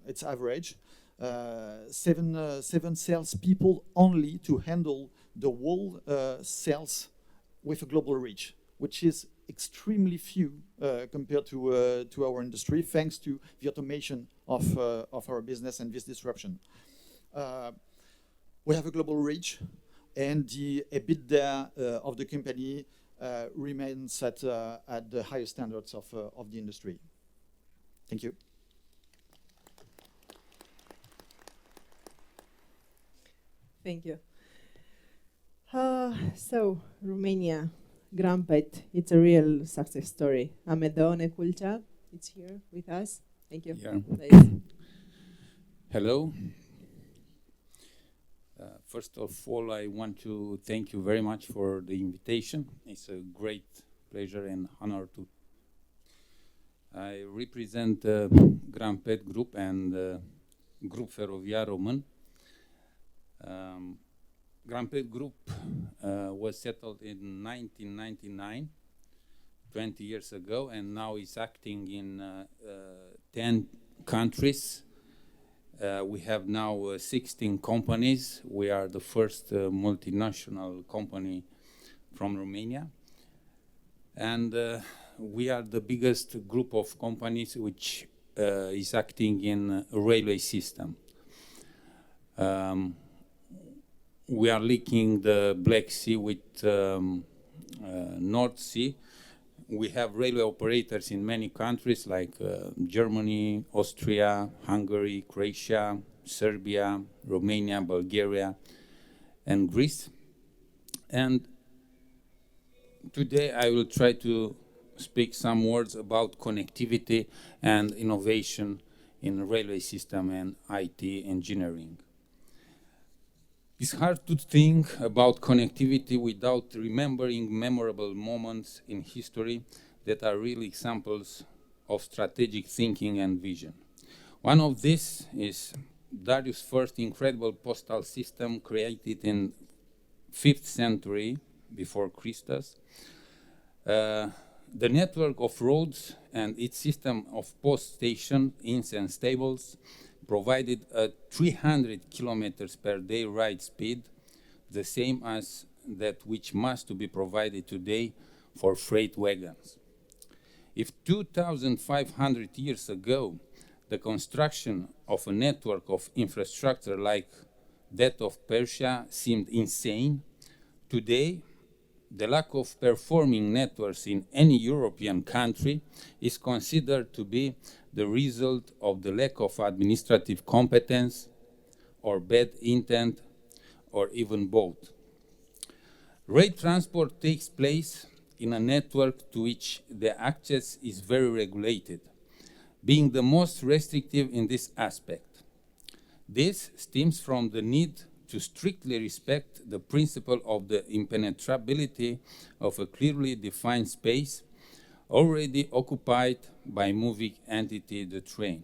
It's average. Seven salespeople only to handle the whole sales with a global reach, which is extremely few compared to our industry, thanks to the automation of our business and this disruption. We have a global reach, and the EBITDA of the company remains at the highest standards of the industry. Thank you. Thank you. So, Romania. Grampet, it's a real success story. Amedone Culcea, it's here with us. Thank you. Yeah. Hello. First of all, I want to thank you very much for the invitation. It's a great pleasure and honor to. I represent Grampet Group and Group Feroviar Român. Grampet Group was settled in 1999, 20 years ago, and now is acting in 10 countries. We have now 16 companies. We are the first multinational company from Romania. And we are the biggest group of companies which is acting in a railway system. We are linking the Black Sea with North Sea. We have railway operators in many countries like Germany, Austria, Hungary, Croatia, Serbia, Romania, Bulgaria, and Greece. And today I will try to speak some words about connectivity and innovation in railway system and IT engineering. It's hard to think about connectivity without remembering memorable moments in history that are real examples of strategic thinking and vision. One of these is Darius' first incredible postal system created in 5th century before Christus. The network of roads and its system of post stations, inns and stables provided a 300 kilometers per day ride speed, the same as that which must to be provided today for freight wagons. If 2,500 years ago the construction of a network of infrastructure like that of Persia seemed insane, today the lack of performing networks in any European country is considered to be the result of the lack of administrative competence or bad intent or even both. Rail transport takes place in a network to which the access is very regulated, being the most restrictive in this aspect. This stems from the need to strictly respect the principle of the impenetrability of a clearly defined space already occupied by moving entity, the train.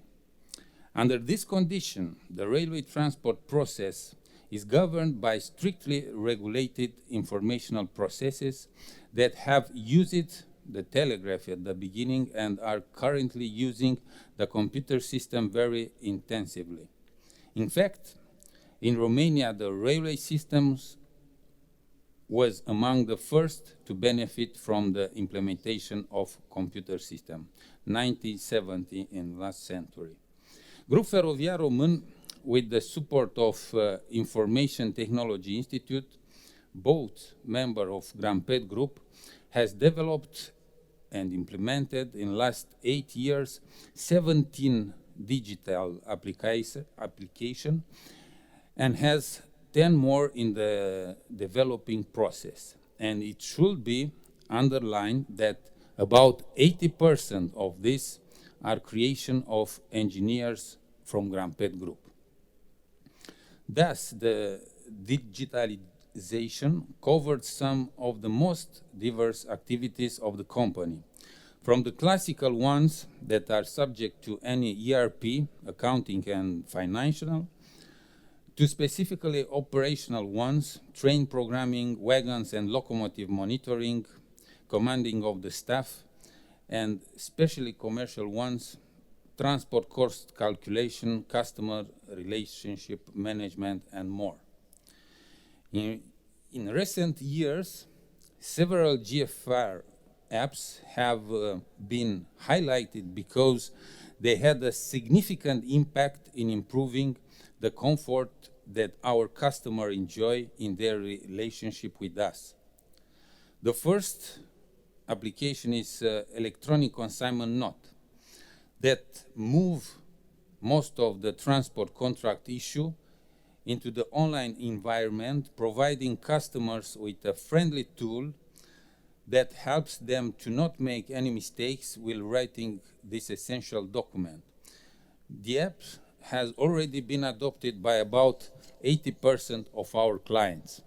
Under this condition, the railway transport process is governed by strictly regulated informational processes that have used the telegraph at the beginning and are currently using the computer system very intensively. In fact, in Romania, the railway systems was among the first to benefit from the implementation of computer system, 1970 in last century. Grup Feroviar Român, with the support of Information Technology Institute, both member of Grampet Group, has developed and implemented in last 8 years 17 digital application and has 10 more in the developing process. And it should be underlined that about 80% of this are creation of engineers from Grampet Group. Thus, the digitalization covered some of the most diverse activities of the company, from the classical ones that are subject to any ERP, accounting and financial, to specifically operational ones, train programming, wagons and locomotive monitoring, commanding of the staff, and especially commercial ones, transport cost calculation, customer relationship management, and more. In recent years, several GFR apps have been highlighted because they had a significant impact in improving the comfort that our customers enjoy in their relationship with us. The first application is electronic consignment note that move most of the transport contract issue into the online environment, providing customers with a friendly tool that helps them to not make any mistakes while writing this essential document. The app has already been adopted by about 80% of our clients.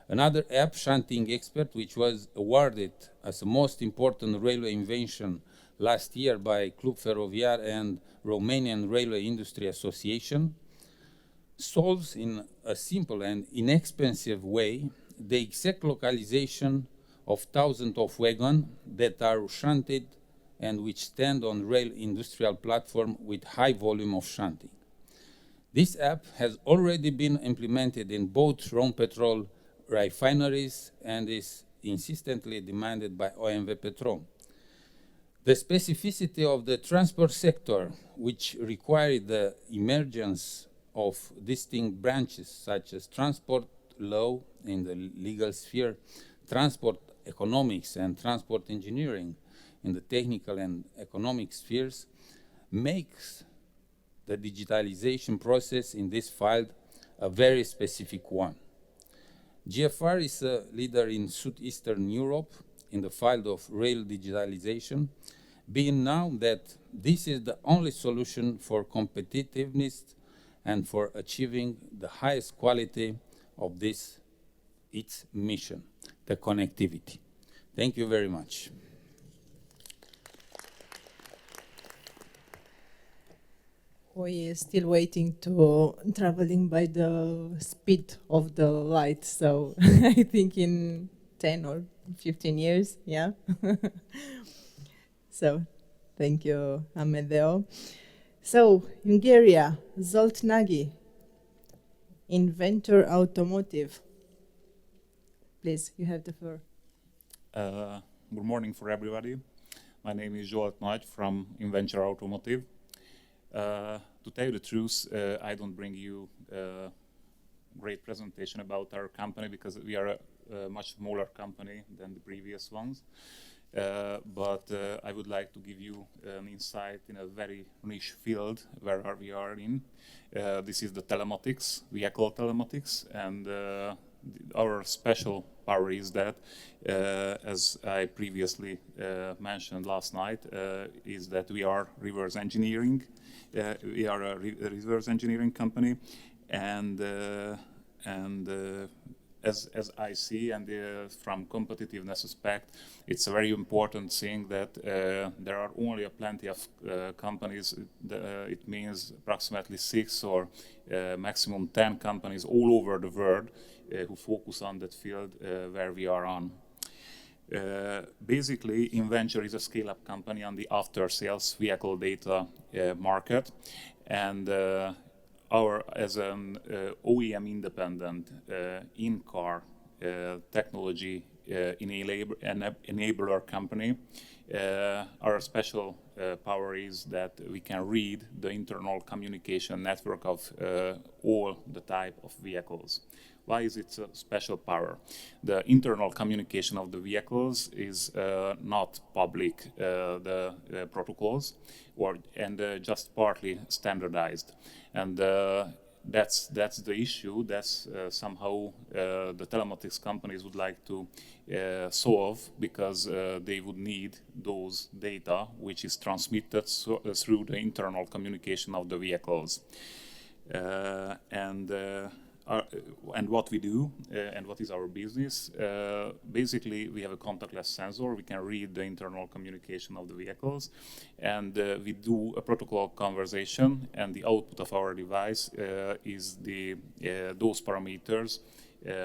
Another app, Shunting Expert, which was awarded as the most important railway invention last year by Club Feroviar and Romanian Railway Industry Association, solves in a simple and inexpensive way the exact localization of thousands of wagons that are shunted and which stand on rail industrial platform with high volume of shunting. This app has already been implemented in both Rompetrol refineries and is insistently demanded by OMV Petrom. The specificity of the transport sector, which required the emergence of distinct branches such as transport law in the legal sphere, transport economics and transport engineering in the technical and economic spheres, makes the digitalization process in this field a very specific one. GFR is a leader in Southeastern Europe in the field of rail digitalization, being now that this is the only solution for competitiveness and for achieving the highest quality of this, its mission, the connectivity. Thank you very much. We are still waiting to traveling by the speed of the light, so I think in 10 or 15 years, yeah. So, thank you, Amedeo. So, Hungary, Zsolt Nagy, inventor automotive. Please, you have the floor. Good morning for everybody. My name is Zsolt Nagy from Inventure Automotive. To tell you the truth, I don't bring you a great presentation about our company because we are a much smaller company than the previous ones. But I would like to give you an insight in a very niche field where we are in. This is the telematics, vehicle telematics, and our special power is that, as I previously mentioned last night, is that we are reverse engineering. We are a reverse engineering company, and as I see, and from competitiveness aspect, it's a very important thing that there are only plenty of companies. It means approximately 6 or maximum 10 companies all over the world who focus on that field where we are on. Basically, Inventure is a scale-up company on the after-sales vehicle data market, and as an OEM independent in-car technology enabler company, our special power is that we can read the internal communication network of all the type of vehicles. Why is it a special power? The internal communication of the vehicles is not public, the protocols, and just partly standardized. And that's the issue. That's somehow the telematics companies would like to solve, because they would need those data which is transmitted through the internal communication of the vehicles. And what we do and what is our business, basically we have a contactless sensor. We can read the internal communication of the vehicles, and we do a protocol conversation, and the output of our device is those parameters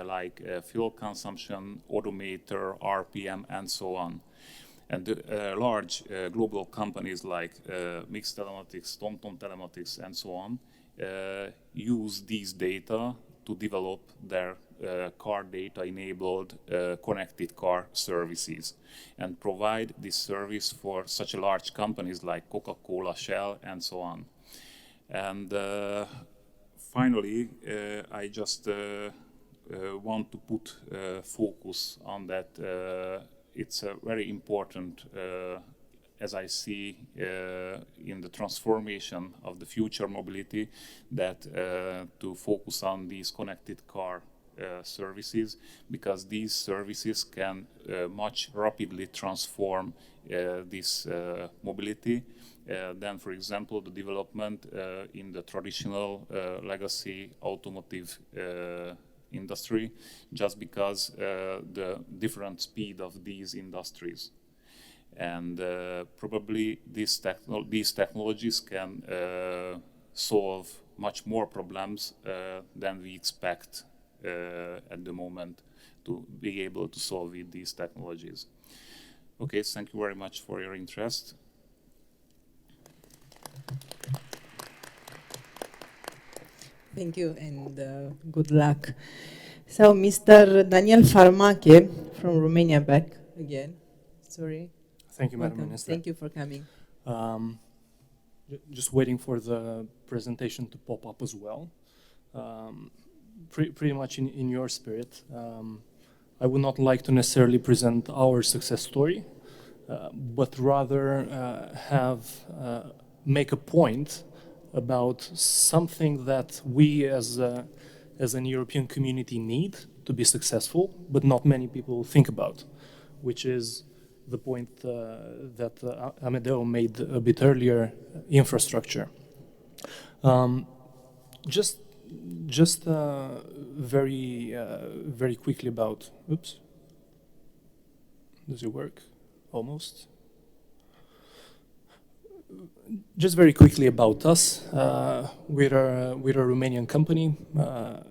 like fuel consumption, odometer, RPM, and so on. And large global companies like Mix Telematics, TomTom Telematics, and so on use these data to develop their car data-enabled connected car services, and provide this service for such large companies like Coca-Cola, Shell, and so on. And finally, I just want to put focus on that. It's very important, as I see in the transformation of the future mobility, that to focus on these connected car services, because these services can much rapidly transform this mobility than, for example, the development in the traditional legacy automotive industry, just because the different speed of these industries. And probably these technologies can solve much more problems than we expect at the moment to be able to solve with these technologies. Okay, thank you very much for your interest. Thank you, and good luck. So, Mr. Daniel Farmache from Romania, back again. Sorry. Thank you, Madam Minister. Thank you for coming. Just waiting for the presentation to pop up as well. Pretty much in your spirit. I would not like to necessarily present our success story, but rather make a point about something that we as an European community need to be successful, but not many people think about, which is the point that Amedeo made a bit earlier, infrastructure. Just very quickly about, oops, does it work? Almost. Just very quickly about us. We're a Romanian company, a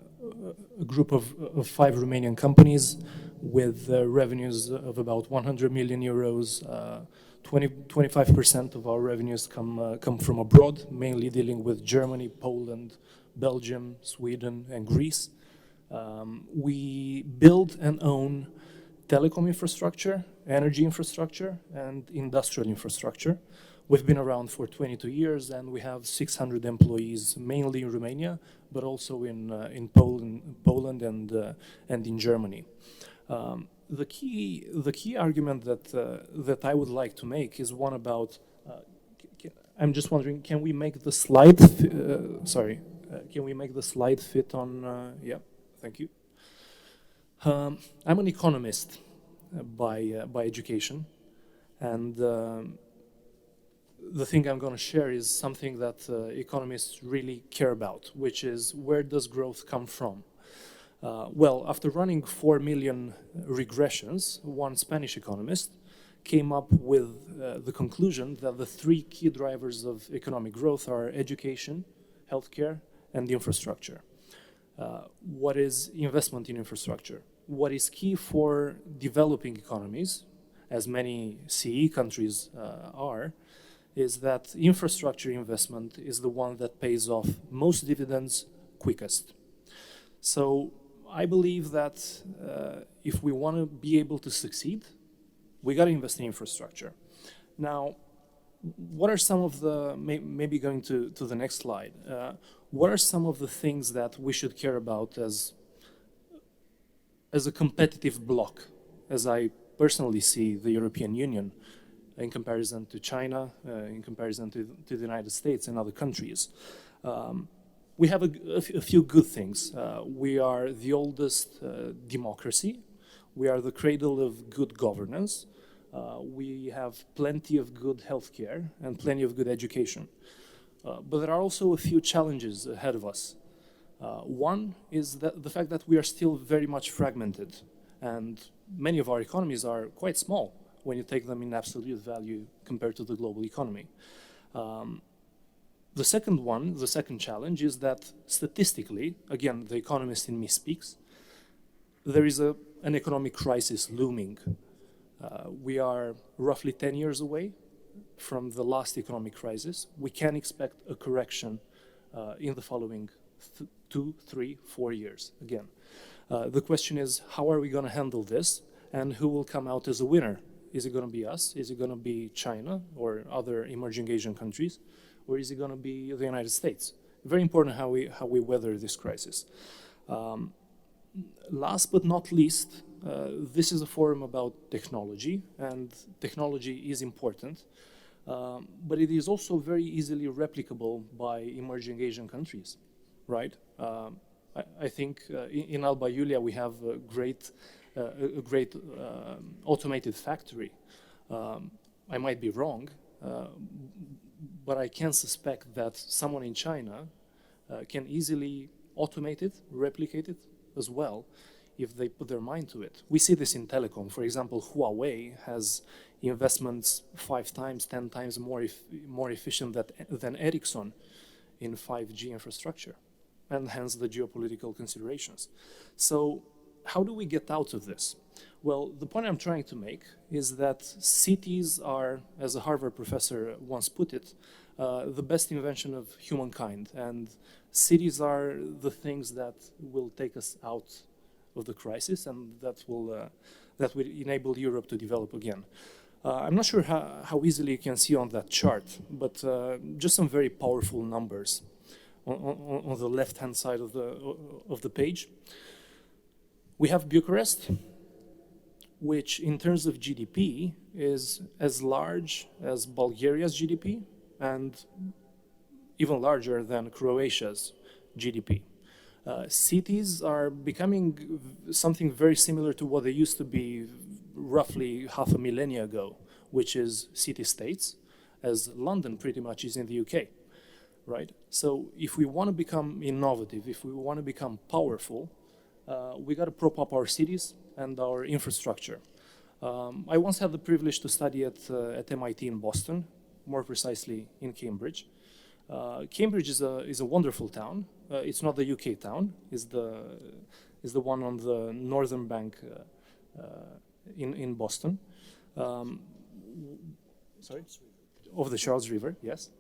group of 5 Romanian companies with revenues of about 100 million euros. 25% of our revenues come from abroad, mainly dealing with Germany, Poland, Belgium, Sweden, and Greece. We build and own telecom infrastructure, energy infrastructure, and industrial infrastructure. We've been around for 22 years, and we have 600 employees, mainly in Romania, but also in Poland and in Germany. The key argument that I would like to make is one about. I'm just wondering, can we make the slide? Can we make the slide fit on? Yeah, thank you. I'm an economist by education, and the thing I'm going to share is something that economists really care about, which is where does growth come from? Well, after running 4 million regressions, one Spanish economist came up with the conclusion that the 3 key drivers of economic growth are education, healthcare, and infrastructure. What is investment in infrastructure? What is key for developing economies, as many CE countries are, is that infrastructure investment is the one that pays off most dividends quickest. So I believe that if we want to be able to succeed, we got to invest in infrastructure. Now, what are some of the, maybe going to the next slide, what are some of the things that we should care about as a competitive bloc, as I personally see the European Union in comparison to China, in comparison to the United States and other countries? We have a few good things. We are the oldest democracy. We are the cradle of good governance. We have plenty of good healthcare and plenty of good education. But there are also a few challenges ahead of us. One is the fact that we are still very much fragmented, and many of our economies are quite small when you take them in absolute value compared to the global economy. The second challenge is that statistically, again, the economist in me speaks, there is an economic crisis looming. We are roughly 10 years away from the last economic crisis. We can expect a correction in the following 2, 3, 4 years again. The question is, how are we going to handle this, and who will come out as a winner? Is it going to be us? Is it going to be China or other emerging Asian countries? Or is it going to be the United States? Very important how we weather this crisis. Last but not least, this is a forum about technology, and technology is important, but it is also very easily replicable by emerging Asian countries, right? I think in Alba Iulia we have a great automated factory. I might be wrong, but I can suspect that someone in China can easily automate it, replicate it as well, if they put their mind to it. We see this in telecom. For example, Huawei has investments 5 times, 10 times more efficient than Ericsson in 5G infrastructure, and hence the geopolitical considerations. So how do we get out of this? Well, the point I'm trying to make is that cities are, as a Harvard professor once put it, the best invention of humankind, and cities are the things that will take us out of the crisis, and that will enable Europe to develop again. I'm not sure how easily you can see on that chart, but just some very powerful numbers on the left-hand side of the page. We have Bucharest, which in terms of GDP is as large as Bulgaria's GDP and even larger than Croatia's GDP. Cities are becoming something very similar to what they used to be roughly half a millennia ago, which is city-states, as London pretty much is in the UK, right? So if we want to become innovative, if we want to become powerful, we got to prop up our cities and our infrastructure. I once had the privilege to study at MIT in Boston, more precisely in Cambridge. Cambridge is a wonderful town. It's not the UK town. It's the one on the northern bank in Boston. Sorry? Of the Charles River, yes.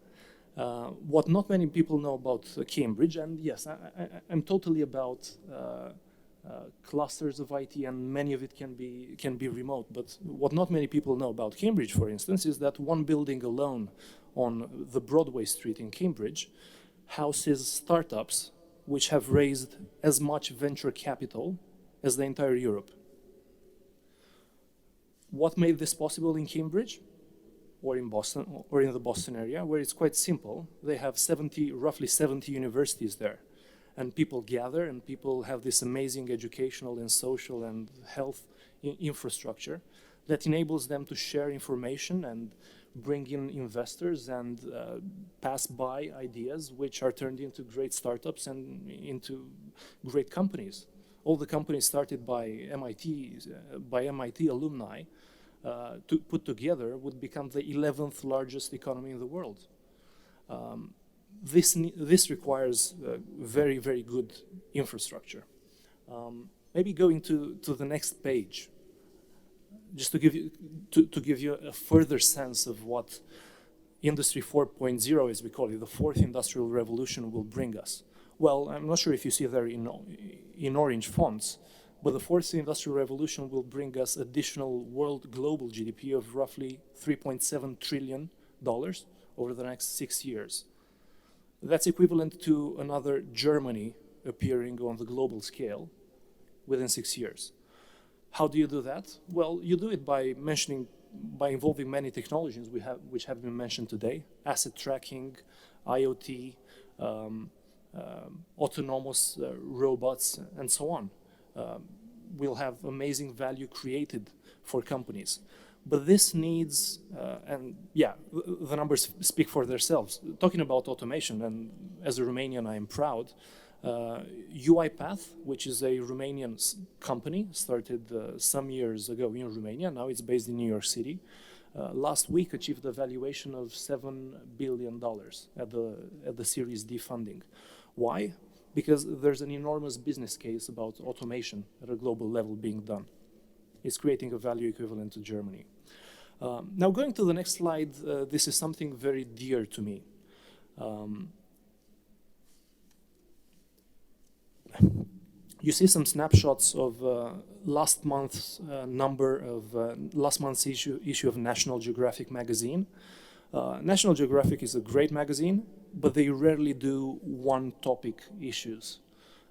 What not many people know about Cambridge, and yes, I'm totally about clusters of IT, and many of it can be remote. But what not many people know about Cambridge, for instance, is that one building alone on the Broadway Street in Cambridge houses startups which have raised as much venture capital as the entire Europe. What made this possible in Cambridge or in Boston or in the Boston area, where it's quite simple? They have roughly 70 universities there, and people gather, and people have this amazing educational and social and health infrastructure that enables them to share information and bring in investors and pass by ideas which are turned into great startups and into great companies. All the companies started by MIT alumni to put together would become the 11th largest economy in the world. This requires very, very good infrastructure. Maybe going to the next page, just to give you a further sense of what Industry 4.0, as we call it, the fourth industrial revolution, will bring us. Well, I'm not sure if you see there in orange fonts, but the fourth industrial revolution will bring us additional world global GDP of roughly $3.7 trillion over the next 6 years. That's equivalent to another Germany appearing on the global scale within 6 years. How do you do that? Well, you do it by involving many technologies which have been mentioned today: asset tracking, IoT, autonomous robots, and so on. Will have amazing value created for companies. But this needs, and yeah, the numbers speak for themselves. Talking about automation, and as a Romanian, I am proud, UiPath, which is a Romanian company, started some years ago in Romania. Now it's based in New York City. Last week achieved a valuation of $7 billion at the Series D funding. Why? Because there's an enormous business case about automation at a global level being done. It's creating a value equivalent to Germany. Now going to the next slide, this is something very dear to me. You see some snapshots of last month's last month's issue of National Geographic magazine. National Geographic is a great magazine, but they rarely do one-topic issues.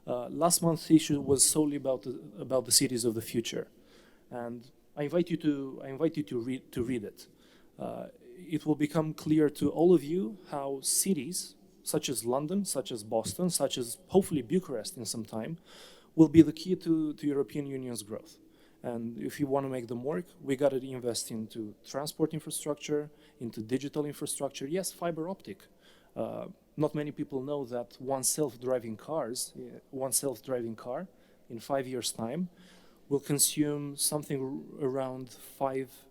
Last month's issue was solely about the cities of the future, and I invite you to read it. It will become clear to all of you how cities such as London, such as Boston, such as hopefully Bucharest in some time, will be the key to European Union's growth. And if you want to make them work, we got to invest into transport infrastructure, into digital infrastructure. Yes, fiber optic. Not many people know that one self-driving car in 5 years' time will consume something around 5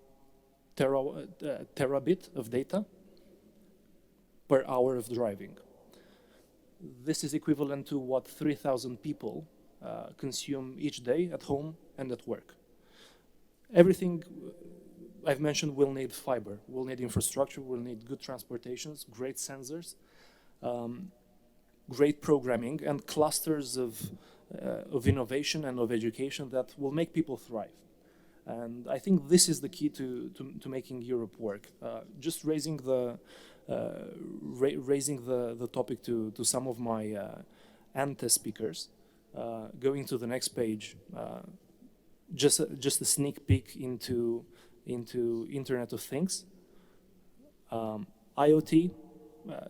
terabit of data per hour of driving. This is equivalent to what 3,000 people consume each day at home and at work. Everything I've mentioned will need fiber, will need infrastructure, will need good transportations, great sensors, great programming, and clusters of innovation and of education that will make people thrive. And I think this is the key to making Europe work. Just raising the topic to some of my ante speakers. Going to the next page, just a sneak peek into Internet of Things. IoT,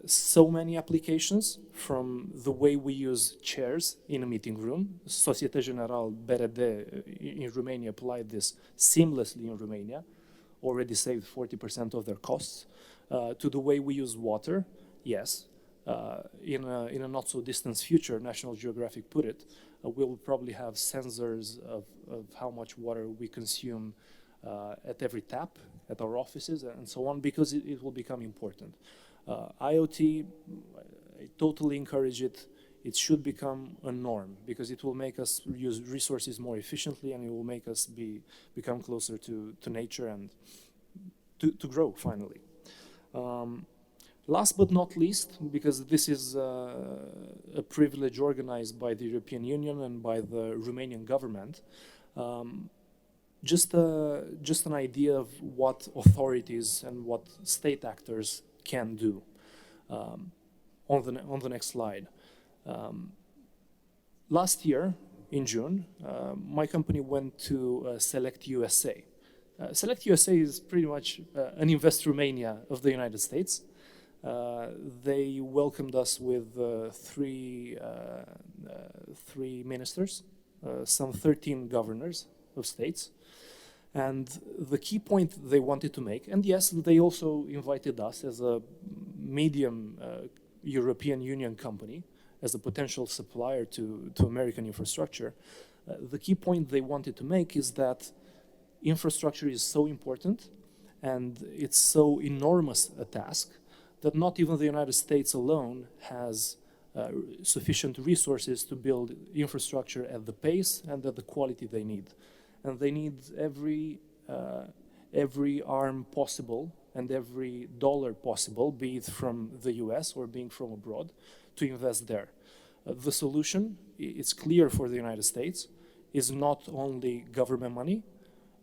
so many applications, from the way we use chairs in a meeting room. Societe Generale BRD in Romania applied this seamlessly in Romania, already saved 40% of their costs, to the way we use water. Yes, in a not so distant future, National Geographic put it, we'll probably have sensors of how much water we consume at every tap, at our offices, and so on, because it will become important. IoT, I totally encourage it. It should become a norm, because it will make us use resources more efficiently, and it will make us become closer to nature and to grow, finally. Last but not least, because this is a privilege organized by the European Union and by the Romanian government, just an idea of what authorities and what state actors can do. On the next slide. Last year, in June, my company went to Select USA. Select USA is pretty much an Invest Romania of the United States. They welcomed us with three ministers, some 13 governors of states. And the key point they wanted to make, and yes, they also invited us as a medium European Union company, as a potential supplier to American infrastructure. The key point they wanted to make is that infrastructure is so important and it's so enormous a task that not even the United States alone has sufficient resources to build infrastructure at the pace and at the quality they need. And they need every arm possible and every dollar possible, be it from the US or being from abroad, to invest there. The solution, it's clear for the United States, is not only government money,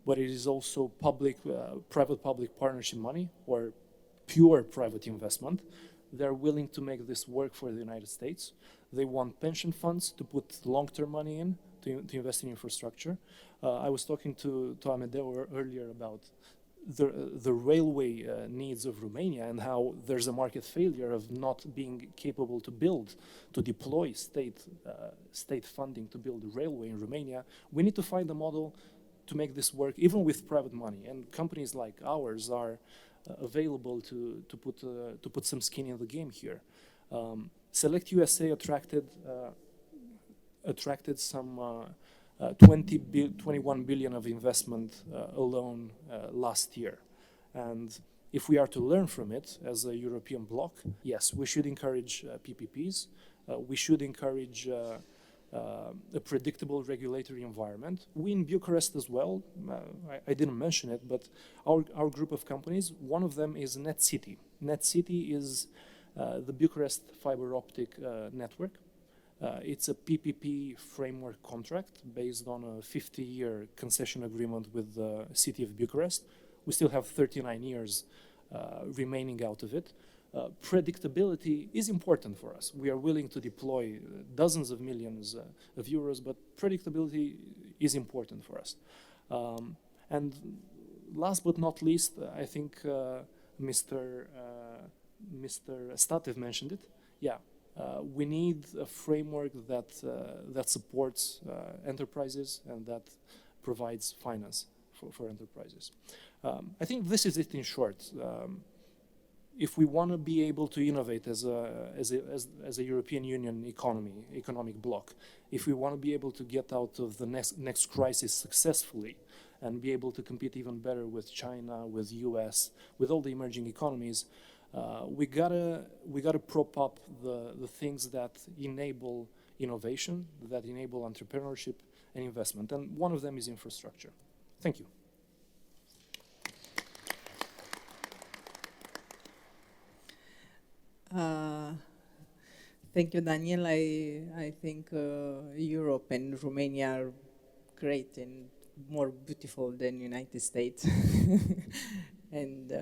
but it is also private-public partnership money or pure private investment. They're willing to make this work for the United States. They want pension funds to put long-term money in, to invest in infrastructure. I was talking to Amedeo earlier about the railway needs of Romania and how there's a market failure of not being capable to build, to deploy state funding to build a railway in Romania. We need to find a model to make this work, even with private money. And companies like ours are available to put some skin in the game here. Select USA attracted some 21 billion of investment alone last year. And if we are to learn from it as a European bloc, yes, we should encourage PPPs. We should encourage a predictable regulatory environment. We in Bucharest as well, I didn't mention it, but our group of companies, one of them is Net City. Net City is the Bucharest fiber optic network. It's a PPP framework contract based on a 50-year concession agreement with the city of Bucharest. We still have 39 years remaining out of it. Predictability is important for us. We are willing to deploy dozens of millions of euros, but predictability is important for us. And last but not least, I think Mr. Statev mentioned it. Yeah. We need a framework that supports enterprises and that provides finance for enterprises. I think this is it in short. If we want to be able to innovate as a European Union economic bloc, if we want to be able to get out of the next crisis successfully and be able to compete even better with China, with US, with all the emerging economies, we gotta prop up the things that enable innovation, that enable entrepreneurship and investment, and one of them is infrastructure. Thank you. Thank you, Daniel. I think Europe and Romania are great and more beautiful than United States. And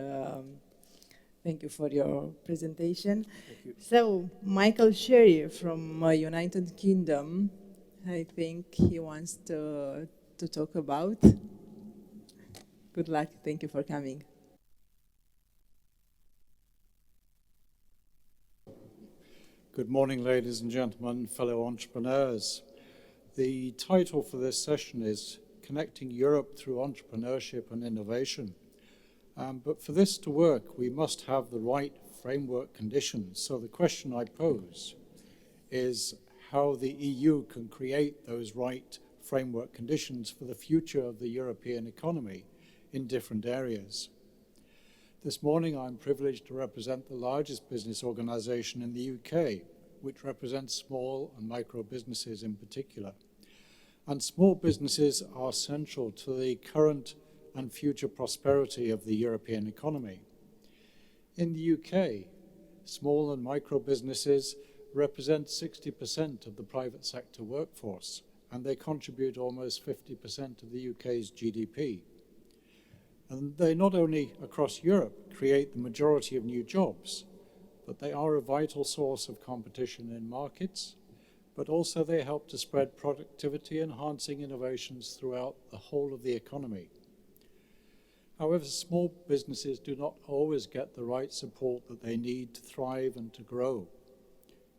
thank you for your presentation. Thank you. So, Michael Sherry from United Kingdom, I think he wants to talk about. Good luck. Thank you for coming. Good morning, ladies and gentlemen, fellow entrepreneurs. The title for this session is Connecting Europe Through Entrepreneurship and Innovation. But for this to work, we must have the right framework conditions. So the question I pose is how the EU can create those right framework conditions for the future of the European economy in different areas. This morning, I'm privileged to represent the largest business organization in the UK, which represents small and micro businesses in particular. And small businesses are central to the current and future prosperity of the European economy. In the UK, small and micro businesses represent 60% of the private sector workforce, and they contribute almost 50% of the UK's GDP. And they not only across Europe create the majority of new jobs, but they are a vital source of competition in markets, but also they help to spread productivity-enhancing innovations throughout the whole of the economy. However, small businesses do not always get the right support that they need to thrive and to grow.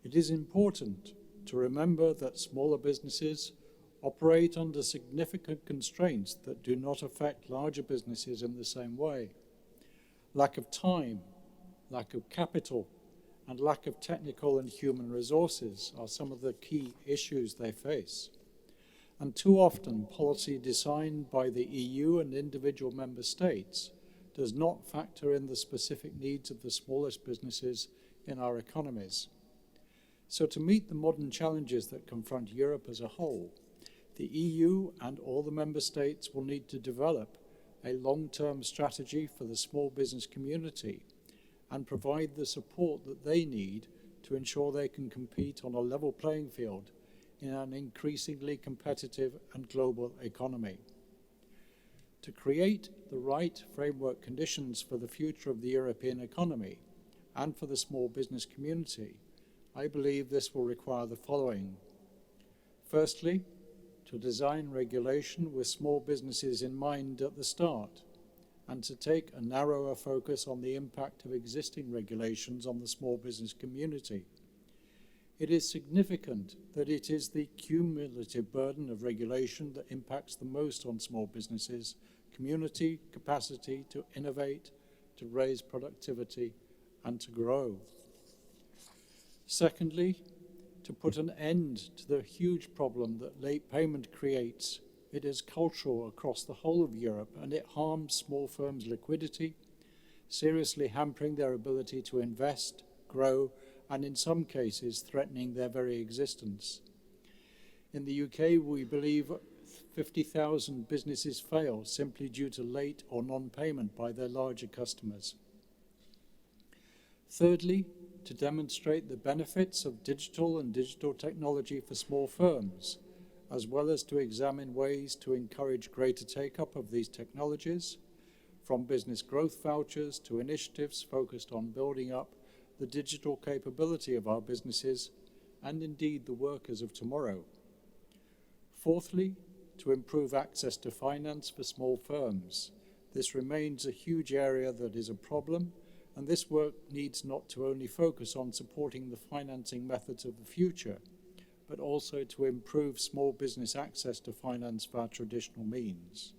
It is important to remember that smaller businesses operate under significant constraints that do not affect larger businesses in the same way. Lack of time, lack of capital, and lack of technical and human resources are some of the key issues they face. And too often, policy designed by the EU and individual member states does not factor in the specific needs of the smallest businesses in our economies. So to meet the modern challenges that confront Europe as a whole, the EU and all the member states will need to develop a long-term strategy for the small business community and provide the support that they need to ensure they can compete on a level playing field in an increasingly competitive and global economy. To create the right framework conditions for the future of the European economy and for the small business community, I believe this will require the following. Firstly, to design regulation with small businesses in mind at the start, and to take a narrower focus on the impact of existing regulations on the small business community. It is significant that it is the cumulative burden of regulation that impacts the most on small businesses, community capacity to innovate, to raise productivity, and to grow. Secondly, to put an end to the huge problem that late payment creates. It is cultural across the whole of Europe, and it harms small firms' liquidity, seriously hampering their ability to invest, grow, and in some cases threatening their very existence. In the UK, we believe 50,000 businesses fail simply due to late or non-payment by their larger customers. Thirdly, to demonstrate the benefits of digital and digital technology for small firms, as well as to examine ways to encourage greater take-up of these technologies, from business growth vouchers to initiatives focused on building up the digital capability of our businesses and indeed the workers of tomorrow. Fourthly, to improve access to finance for small firms. This remains a huge area that is a problem, and this work needs not to only focus on supporting the financing methods of the future, but also to improve small business access to finance via traditional means.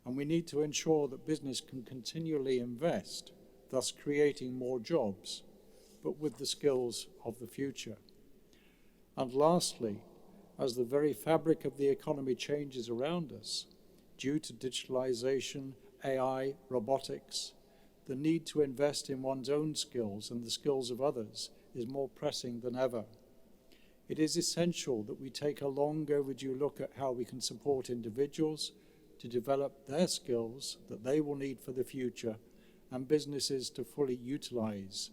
And we need to ensure that business can continually invest, thus creating more jobs, but with the skills of the future. And lastly, as the very fabric of the economy changes around us, due to digitalization, AI, robotics, the need to invest in one's own skills and the skills of others is more pressing than ever. It is essential that we take a long overdue look at how we can support individuals to develop their skills that they will need for the future and businesses to fully utilize.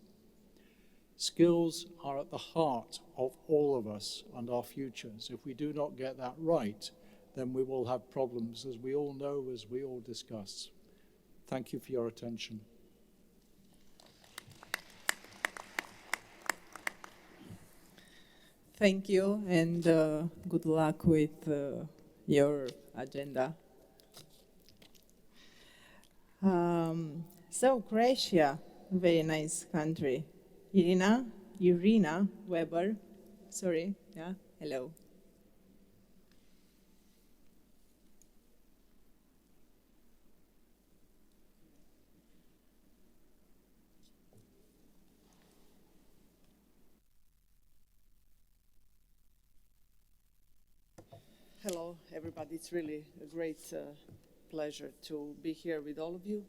Skills are at the heart of all of us and our futures. If we do not get that right, then we will have problems, as we all know, as we all discuss. Thank you for your attention. Thank you, and good luck with your agenda. So, Croatia, very nice country. Irina Weber, sorry, yeah, hello. Hello, everybody. It's really a great pleasure to be here with all of you.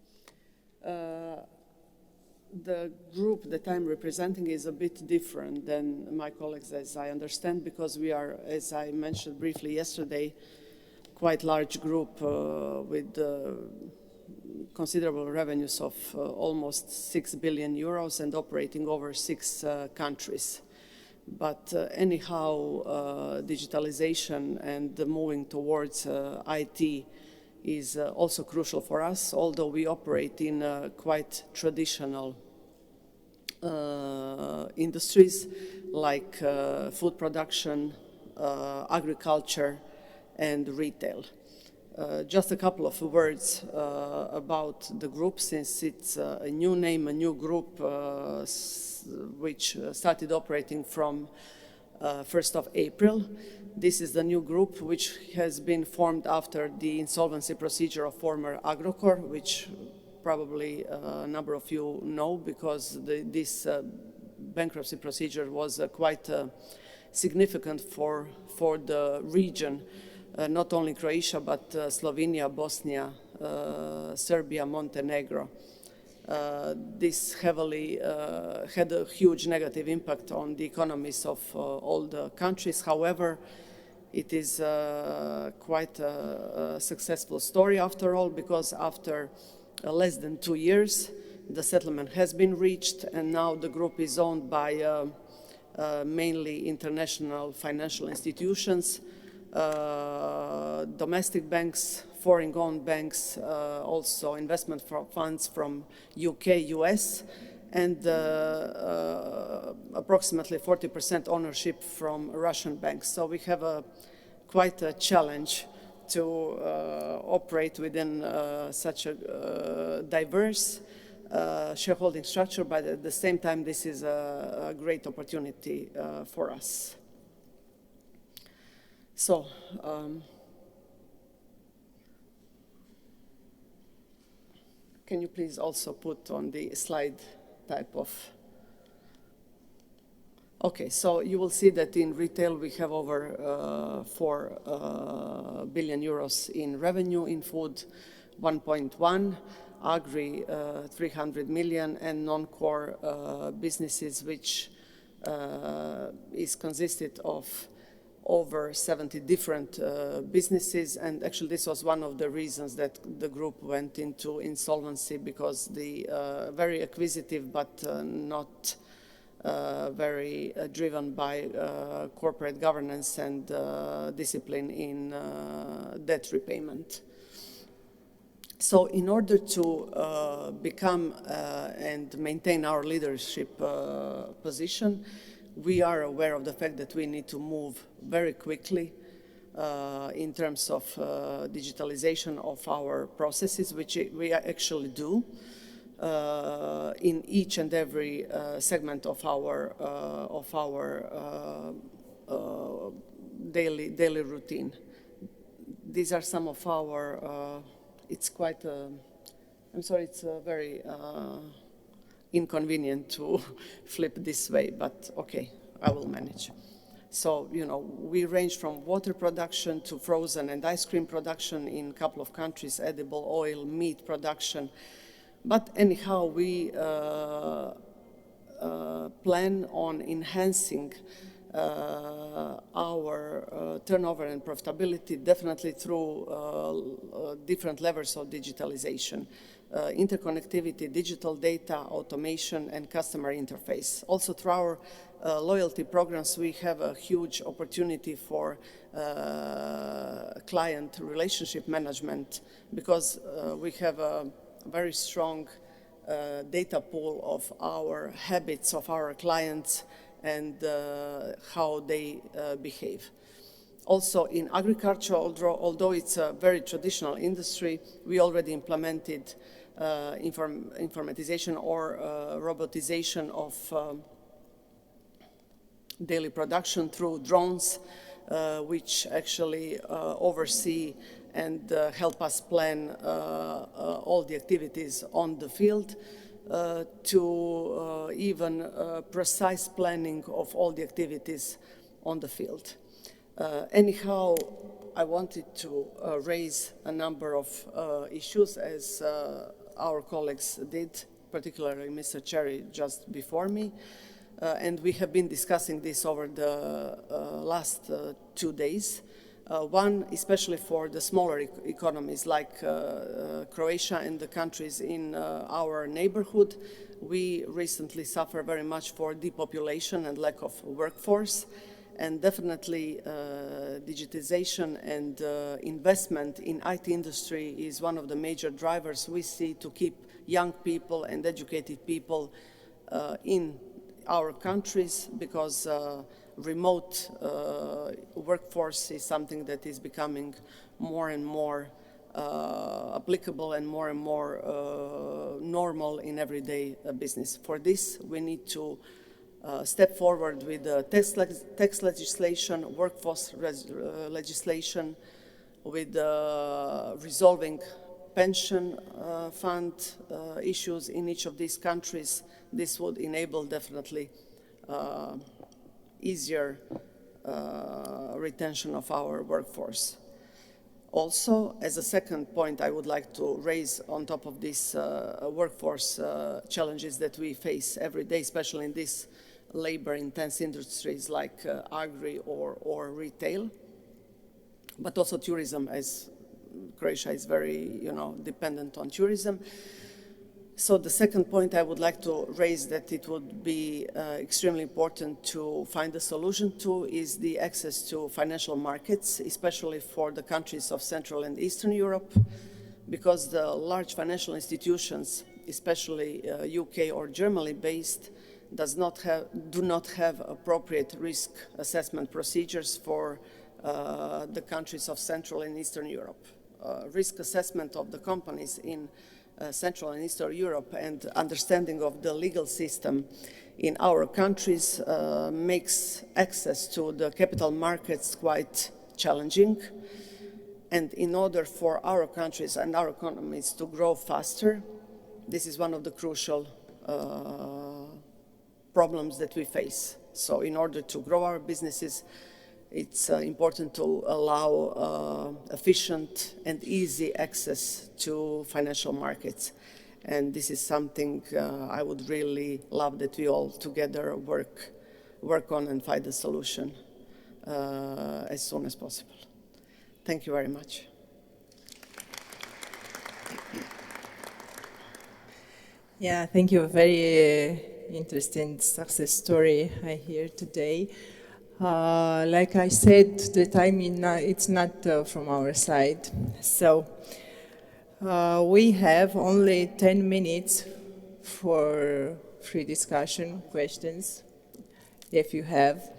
The group that I'm representing is a bit different than my colleagues, as I understand, because we are, as I mentioned briefly yesterday, quite large group with considerable revenues of almost 6 billion euros and operating over 6 countries. But anyhow, digitalization and the moving towards IT is also crucial for us, although we operate in quite traditional industries like food production, agriculture, and retail. Just a couple of words about the group, since it's a new name, a new group, which started operating from 1st of April. This is the new group which has been formed after the insolvency procedure of former Agrokor, which probably a number of you know, because this bankruptcy procedure was quite significant for the region, not only Croatia, but Slovenia, Bosnia, Serbia, Montenegro. This heavily had a huge negative impact on the economies of all the countries. However, it is quite a successful story after all, because after less than 2 years, the settlement has been reached, and now the group is owned by mainly international financial institutions, domestic banks, foreign-owned banks, also investment funds from UK, US, and approximately 40% ownership from Russian banks. So we have quite a challenge to operate within such a diverse shareholding structure, but at the same time, this is a great opportunity for us. So, can you please also put on the slide type of... Okay, so you will see that in retail we have over 4 billion euros in revenue, in food 1.1, agri 300 million, and non-core businesses, which is consisted of over 70 different businesses. And actually this was one of the reasons that the group went into insolvency, because the very acquisitive but not very driven by corporate governance and discipline in debt repayment. So in order to become and maintain our leadership position, we are aware of the fact that we need to move very quickly in terms of digitalization of our processes, which we actually do in each and every segment of our daily routine. These are some of our. It's quite. I'm sorry. It's very inconvenient to flip this way, but okay, I will manage. So, you know, we range from water production to frozen and ice cream production in a couple of countries, edible oil, meat production. But anyhow, we plan on enhancing our turnover and profitability, definitely through different levels of digitalization. Interconnectivity, digital data, automation, and customer interface. Also through our loyalty programs, we have a huge opportunity for client relationship management, because we have a very strong data pool of our habits of our clients and how they behave. Also in agriculture, although it's a very traditional industry, we already implemented informatization or robotization of daily production through drones, which actually oversee and help us plan all the activities on the field, to even precise planning of all the activities on the field. Anyhow, I wanted to raise a number of issues, as our colleagues did, particularly Mr. Cherry just before me. And we have been discussing this over the last 2 days. One, especially for the smaller economies like Croatia and the countries in our neighborhood, we recently suffer very much for depopulation and lack of workforce. And definitely digitization and investment in IT industry is one of the major drivers we see to keep young people and educated people in our countries, because remote workforce is something that is becoming more and more applicable and more normal in everyday business. For this, we need to step forward with tax legislation, workforce legislation, with resolving pension fund issues in each of these countries. This would enable definitely easier retention of our workforce. Also, as a second point, I would like to raise on top of these workforce challenges that we face every day, especially in these labor-intense industries like agri or retail, but also tourism, as Croatia is very, dependent on tourism. So the second point I would like to raise that it would be extremely important to find a solution to is the access to financial markets, especially for the countries of Central and Eastern Europe, because the large financial institutions, especially UK or Germany based, do not have appropriate risk assessment procedures for the countries of Central and Eastern Europe. Risk assessment of the companies in Central and Eastern Europe and understanding of the legal system in our countries makes access to the capital markets quite challenging. And in order for our countries and our economies to grow faster, this is one of the crucial problems that we face. So in order to grow our businesses, it's important to allow efficient and easy access to financial markets. And this is something I would really love that we all together work on and find a solution as soon as possible. Thank you very much. Yeah, thank you. Very interesting success story I hear today. Like I said, the time it's not from our side. So we have only 10 minutes for free discussion, questions, if you have.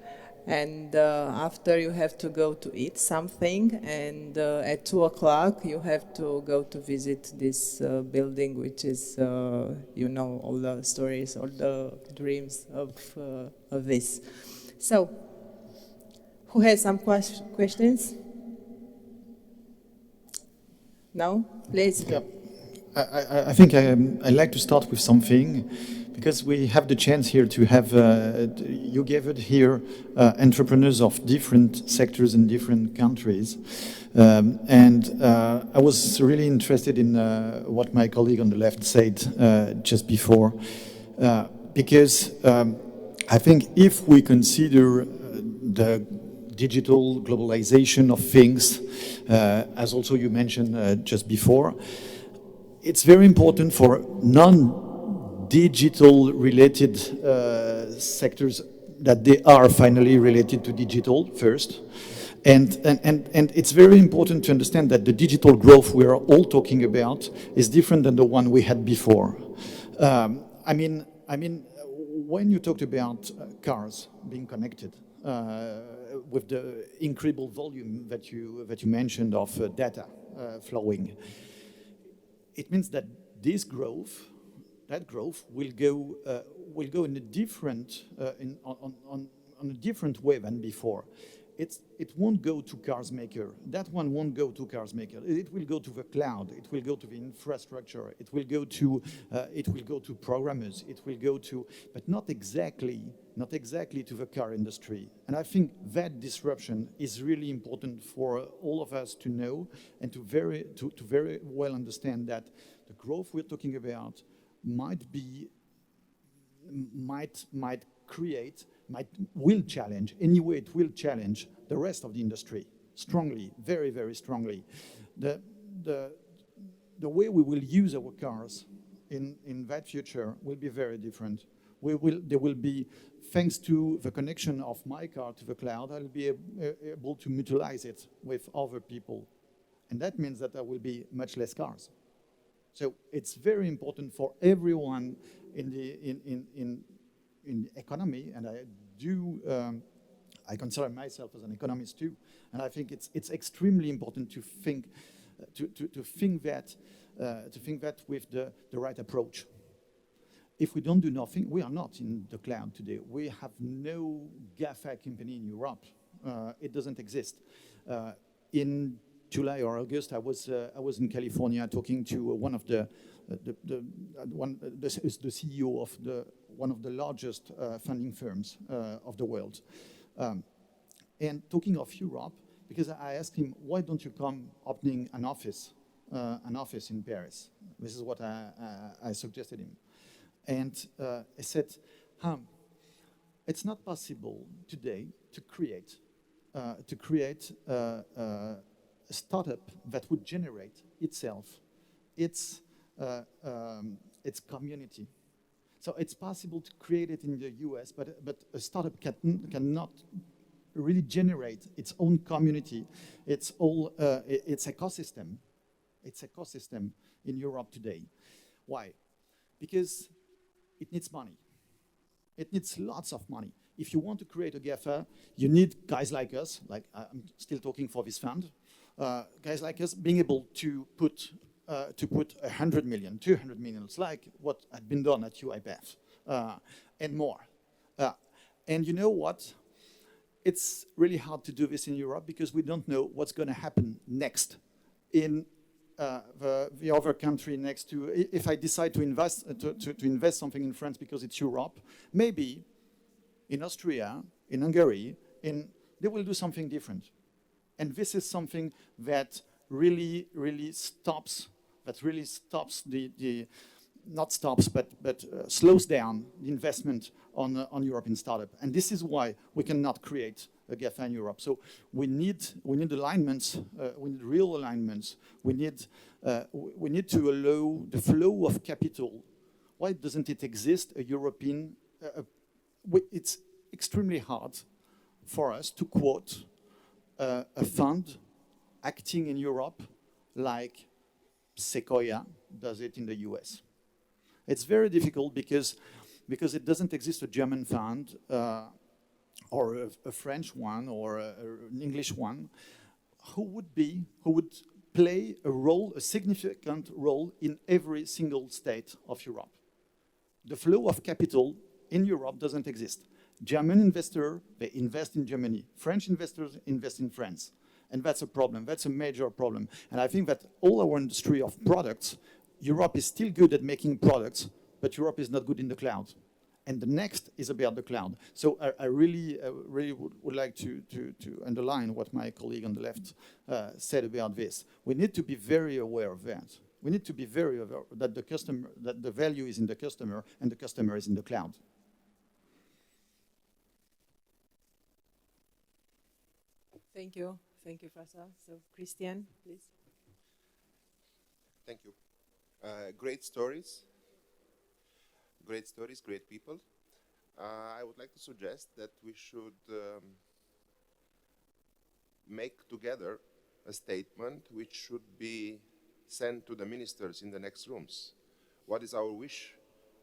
And after you have to go to eat something, and at 2 o'clock you have to go to visit this building, which is, all the stories, all the dreams of this. So, who has some questions? No? Please. Yeah. I think I'd like to start with something, because we have the chance here to have, you gathered here entrepreneurs of different sectors in different countries. And I was really interested in what my colleague on the left said just before, because I think if we consider the digital globalization of things, as also you mentioned just before, it's very important for non-digital related sectors that they are finally related to digital first. And it's very important to understand that the digital growth we are all talking about is different than the one we had before. I mean, when you talked about cars being connected, with the incredible volume that you mentioned of data flowing, it means that this growth, that growth will go in a different on a different way than before. It won't go to cars maker. That one won't go to cars maker. It will go to the cloud. It will go to the infrastructure. It will go to programmers. It will go to, but not exactly to the car industry. And I think that disruption is really important for all of us to know and to very well understand that the growth we're talking about will challenge the rest of the industry. strongly, very, very strongly. The way we will use our cars in that future will be very different. There will be, thanks to the connection of my car to the cloud, I'll be able to utilize it with other people. And that means that there will be much less cars. So it's very important for everyone in the economy, and I consider myself as an economist too, and I think it's extremely important to think that with the right approach. If we don't do nothing, we are not in the cloud today. We have no GAFA company in Europe. It doesn't exist. In July or August, I was in California talking to one of the CEO of one of the largest funding firms of the world, and talking of Europe, because I asked him, why don't you come opening an office in Paris? This is what I suggested him. And I said, it's not possible today to create a startup that would generate itself, its community. So it's possible to create it in the US, but a startup cannot really generate its own community, its ecosystem. Its ecosystem in Europe today. Why? Because it needs money. It needs lots of money. If you want to create a GAFA, you need guys like us, like I'm still talking for this fund, guys like us being able to put 100 million, 200 million, like what had been done at UiPath, and more. And you know what? It's really hard to do this in Europe because we don't know what's going to happen next in the other country next to. If I decide to invest something in France because it's Europe, maybe in Austria, in Hungary, they will do something different. And this is something that really stops. That really stops not stops, but slows down the investment on European startup. And this is why we cannot create a GAFA in Europe. So we need alignments. We need real alignments. We need to allow the flow of capital. Why doesn't it exist? A European. It's extremely hard for us to quote a fund acting in Europe like Sequoia does it in the US. It's very difficult because it doesn't exist a German fund or a French one or an English one who would play a significant role in every single state of Europe. The flow of capital in Europe doesn't exist. German investors, they invest in Germany. French investors invest in France. And that's a problem. That's a major problem. And I think that all our industry of products, Europe is still good at making products, but Europe is not good in the cloud. And the next is about the cloud. So I really would like to underline what my colleague on the left said about this. We need to be very aware of that. We need to be very aware that the value is in the customer and the customer is in the cloud. Thank you. Thank you, François. So, Christian, please. Thank you. Great stories. Great stories, great people. I would like to suggest that we should make together a statement which should be sent to the ministers in the next rooms. What is our wish?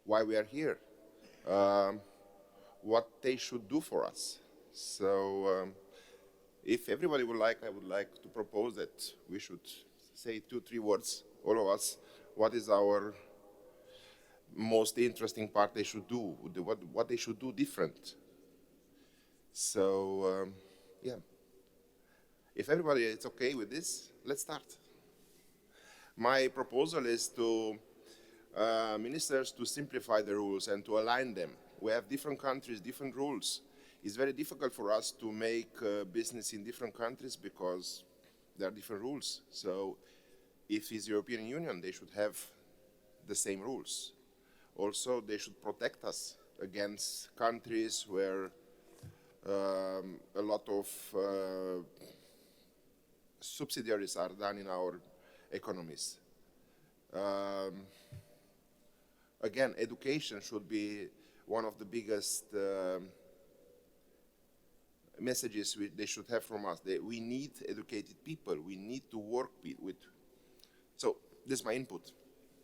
Why we are here? What they should do for us? So, if everybody would like, I would like to propose that we should say 2-3 words, all of us, what is our most interesting part they should do, what they should do different. So, yeah. If everybody is okay with this, let's start. My proposal is to ministers to simplify the rules and to align them. We have different countries, different rules. It's very difficult for us to make business in different countries because there are different rules. So if it's European Union, they should have the same rules. Also, they should protect us against countries where a lot of subsidiaries are done in our economies. Again, education should be one of the biggest messages they should have from us. We need educated people. We need to work with. So this is my input.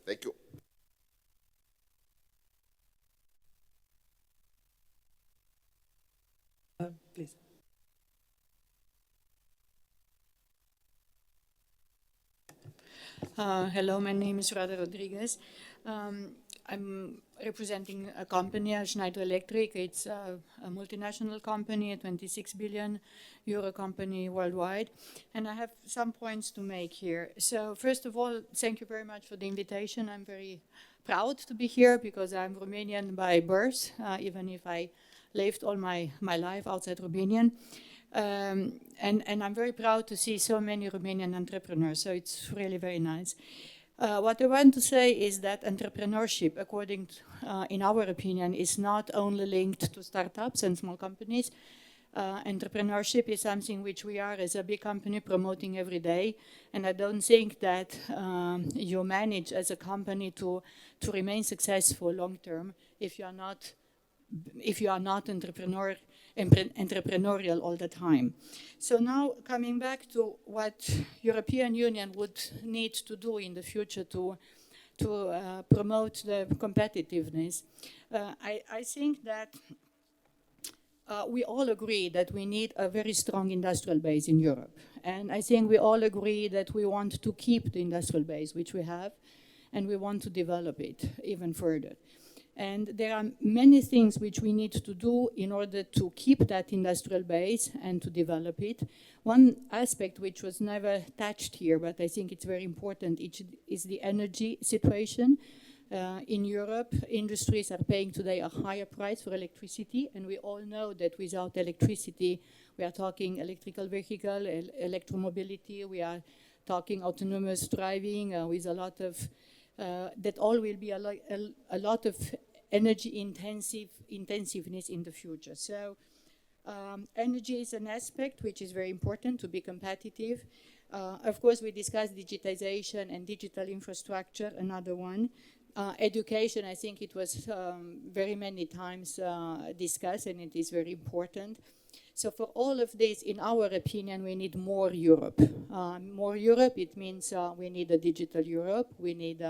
Thank you. Please. Hello, my name is Rada Rodriguez. I'm representing a company, Schneider Electric. It's a multinational company, a 26 billion euro company worldwide. And I have some points to make here. So first of all, thank you very much for the invitation. I'm very proud to be here because I'm Romanian by birth, even if I lived all my life outside Romanian. And I'm very proud to see so many Romanian entrepreneurs, so it's really very nice. What I want to say is that entrepreneurship, according to, in our opinion, is not only linked to startups and small companies. Entrepreneurship is something which we are as a big company promoting every day, and I don't think that you manage as a company to remain successful long term if you are not entrepreneurial all the time. So now coming back to what European Union would need to do in the future to promote the competitiveness, I think that we all agree that we need a very strong industrial base in Europe. And I think we all agree that we want to keep the industrial base, which we have, and we want to develop it even further. And there are many things which we need to do in order to keep that industrial base and to develop it. One aspect which was never touched here, but I think it's very important, is the energy situation. In Europe, industries are paying today a higher price for electricity, and we all know that without electricity, we are talking electrical vehicle, electromobility, we are talking autonomous driving with a lot of that all will be a lot of energy intensiveness in the future. So energy is an aspect which is very important to be competitive. Of course, we discussed digitization and digital infrastructure, another one. Education, I think it was very many times discussed, and it is very important. So for all of this, in our opinion, we need more Europe. More Europe, it means we need a digital Europe, we need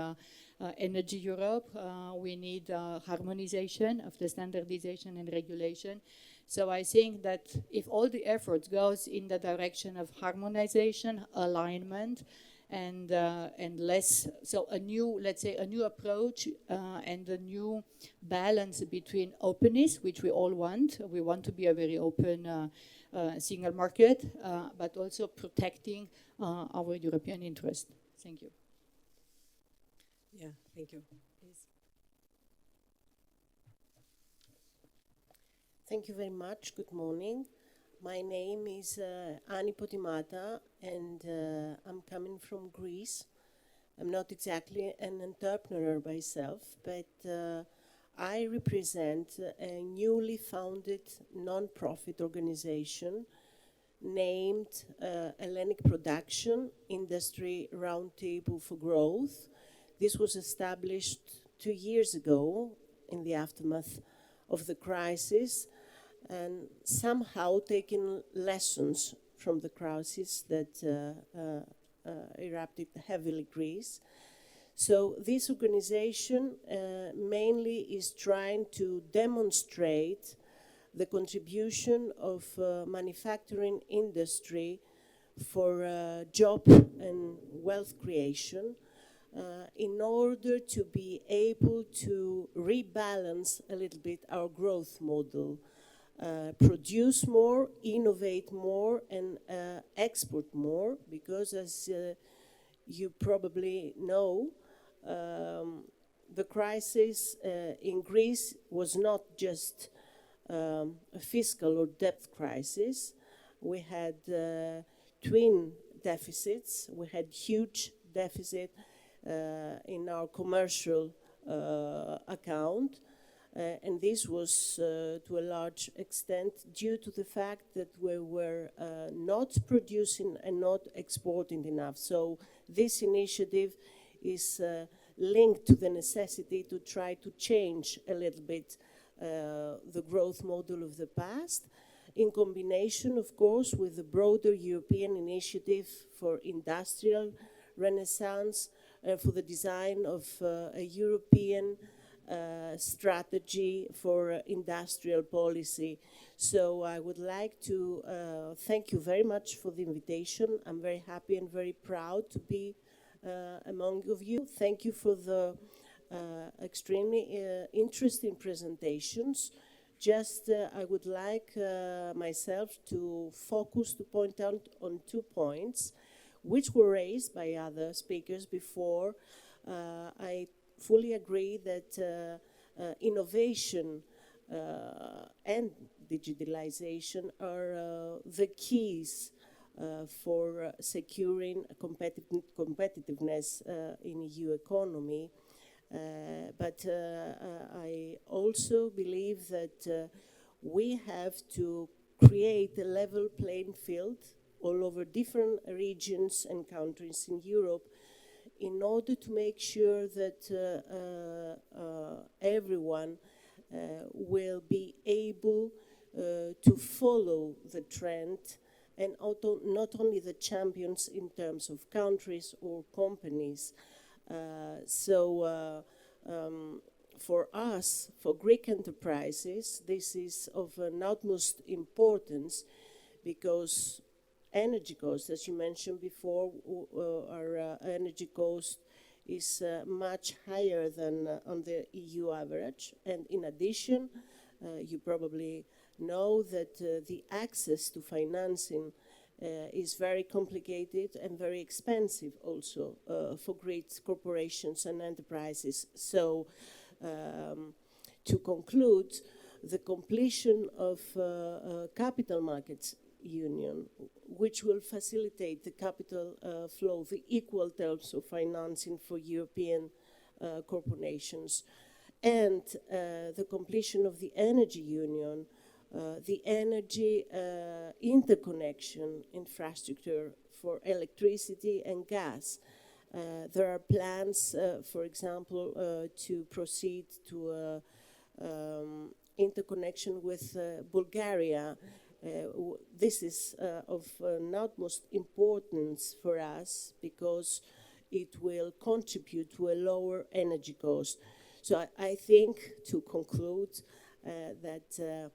energy Europe, we need harmonization of the standardization and regulation. So I think that if all the efforts goes in the direction of harmonization, alignment, and less, so a new, let's say, a new approach and a new balance between openness, which we all want. We want to be a very open single market, but also protecting our European interest. Thank you. Yeah, thank you. Please. Thank you very much. Good morning. My name is Ani Potimata, and I'm coming from Greece. I'm not exactly an entrepreneur myself, but I represent a newly founded non-profit organization named Hellenic Production Industry Roundtable for Growth. This was established 2 years ago in the aftermath of the crisis, and somehow taking lessons from the crisis that erupted heavily Greece. So this organization mainly is trying to demonstrate the contribution of manufacturing industry for job and wealth creation in order to be able to rebalance a little bit our growth model. Produce more, innovate more, and export more, because as you probably know, the crisis in Greece was not just a fiscal or debt crisis. We had twin deficits. We had huge deficit in our commercial account. And this was to a large extent due to the fact that we were not producing and not exporting enough. So this initiative is linked to the necessity to try to change a little bit the growth model of the past, in combination, of course, with the broader European initiative for industrial renaissance, for the design of a European strategy for industrial policy. So I would like to thank you very much for the invitation. I'm very happy and very proud to be among you. Thank you for the extremely interesting presentations. Just I would like myself to focus, to point out on 2 points which were raised by other speakers before. I fully agree that innovation and digitalization are the keys for securing competitiveness in EU economy. But I also believe that we have to create a level playing field all over different regions and countries in Europe in order to make sure that everyone will be able to follow the trend, and not only the champions in terms of countries or companies. For us, for Greek enterprises, this is of an utmost importance because energy costs, as you mentioned before, our energy cost is much higher than on the EU average. And in addition, you probably know that the access to financing is very complicated and very expensive also for great corporations and enterprises. So to conclude, the completion of capital markets union, which will facilitate the capital flow, the equal terms of financing for European corporations, and the completion of the energy union, the energy interconnection infrastructure for electricity and gas. There are plans, for example, to proceed to interconnection with Bulgaria. This is of utmost importance for us because it will contribute to a lower energy cost. So I think, to conclude, that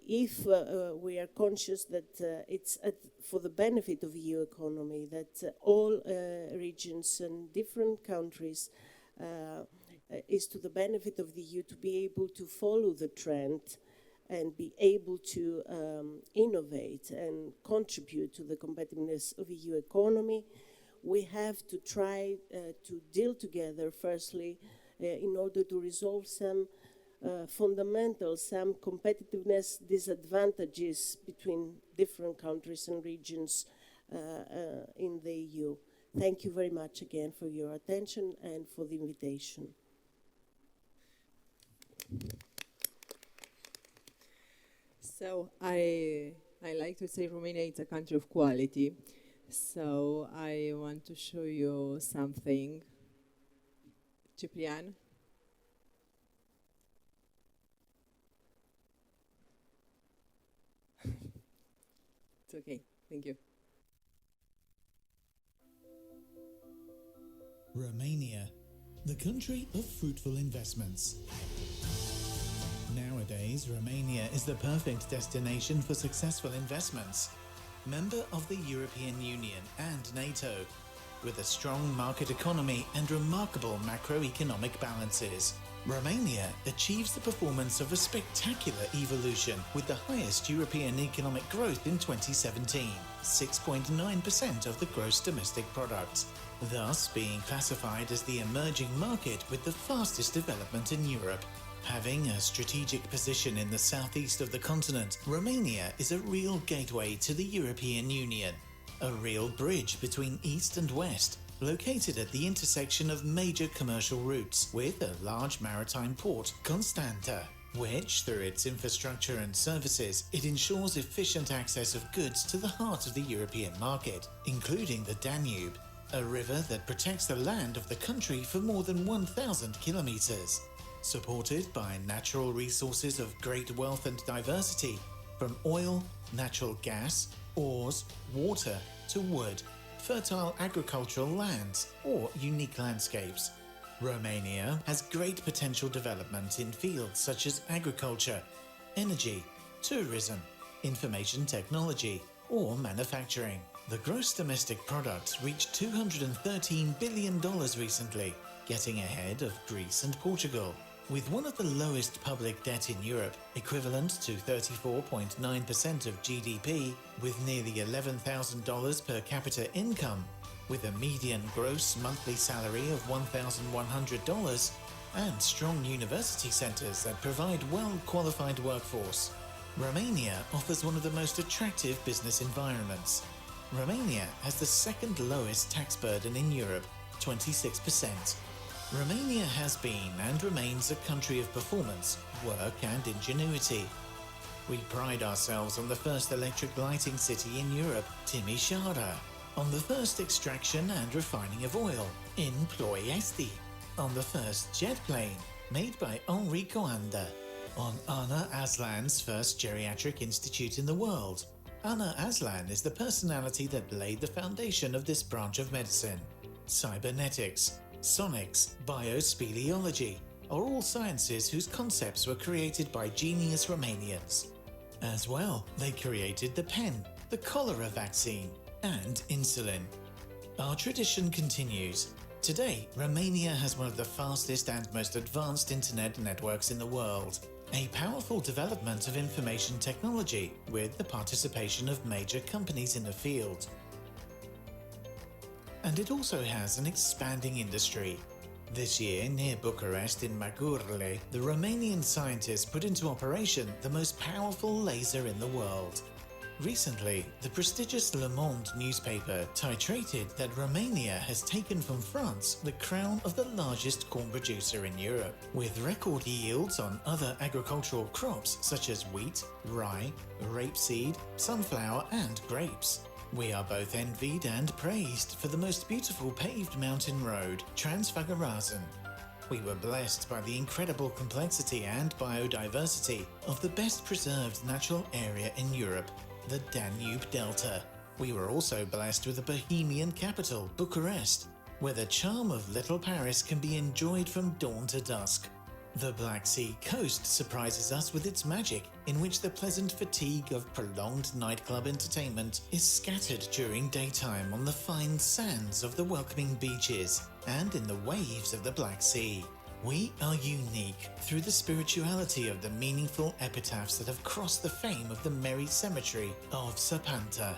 if we are conscious that it's for the benefit of the EU economy, that all regions and different countries is to the benefit of the EU to be able to follow the trend and be able to innovate and contribute to the competitiveness of the EU economy, we have to try to deal together, firstly, in order to resolve some fundamental, some competitiveness disadvantages between different countries and regions in the EU. Thank you very much again for your attention and for the invitation. So I like to say Romania is a country of quality. So I want to show you something. Ciprian? It's okay, thank you. Romania, the country of fruitful investments. Nowadays, Romania is the perfect destination for successful investments. Member of the European Union and NATO, with a strong market economy and remarkable macroeconomic balances, Romania achieves the performance of a spectacular evolution with the highest European economic growth in 2017, 6.9% of the gross domestic product, thus being classified as the emerging market with the fastest development in Europe. Having a strategic position in the southeast of the continent, Romania is a real gateway to the European Union, a real bridge between East and West, located at the intersection of major commercial routes with a large maritime port, Constanta, which, through its infrastructure and services, it ensures efficient access of goods to the heart of the European market, including the Danube, a river that protects the land of the country for more than 1,000 kilometers. Supported by natural resources of great wealth and diversity, from oil, natural gas, ores, water to wood, fertile agricultural lands, or unique landscapes. Romania has great potential development in fields such as agriculture, energy, tourism, information technology, or manufacturing. The gross domestic product reached $213 billion recently, getting ahead of Greece and Portugal. With one of the lowest public debt in Europe, equivalent to 34.9% of GDP, with nearly $11,000 per capita income, with a median gross monthly salary of $1,100, and strong university centres that provide well-qualified workforce, Romania offers one of the most attractive business environments. Romania has the second lowest tax burden in Europe, 26%. Romania has been and remains a country of performance, work and ingenuity. We pride ourselves on the first electric lighting city in Europe, Timișoara, on the first extraction and refining of oil in Ploiești, on the first jet plane made by Henri Coanda, on Ana Aslan's first geriatric institute in the world. Ana Aslan is the personality that laid the foundation of this branch of medicine. Cybernetics, sonics, biospeleology are all sciences whose concepts were created by genius Romanians. As well, they created the pen, the cholera vaccine, and insulin. Our tradition continues. Today, Romania has one of the fastest and most advanced internet networks in the world. A powerful development of information technology with the participation of major companies in the field. And it also has an expanding industry. This year, near Bucharest in Magurele, the Romanian scientists put into operation the most powerful laser in the world. Recently, the prestigious Le Monde newspaper titrated that Romania has taken from France the crown of the largest corn producer in Europe, with record yields on other agricultural crops such as wheat, rye, rapeseed, sunflower and grapes. We are both envied and praised for the most beautiful paved mountain road, Transfăgărașan. We were blessed by the incredible complexity and biodiversity of the best preserved natural area in Europe, the Danube Delta. We were also blessed with a bohemian capital, Bucharest, where the charm of Little Paris can be enjoyed from dawn to dusk. The Black Sea coast surprises us with its magic, in which the pleasant fatigue of prolonged nightclub entertainment is scattered during daytime on the fine sands of the welcoming beaches and in the waves of the Black Sea. We are unique through the spirituality of the meaningful epitaphs that have crossed the fame of the merry cemetery of Sapanta,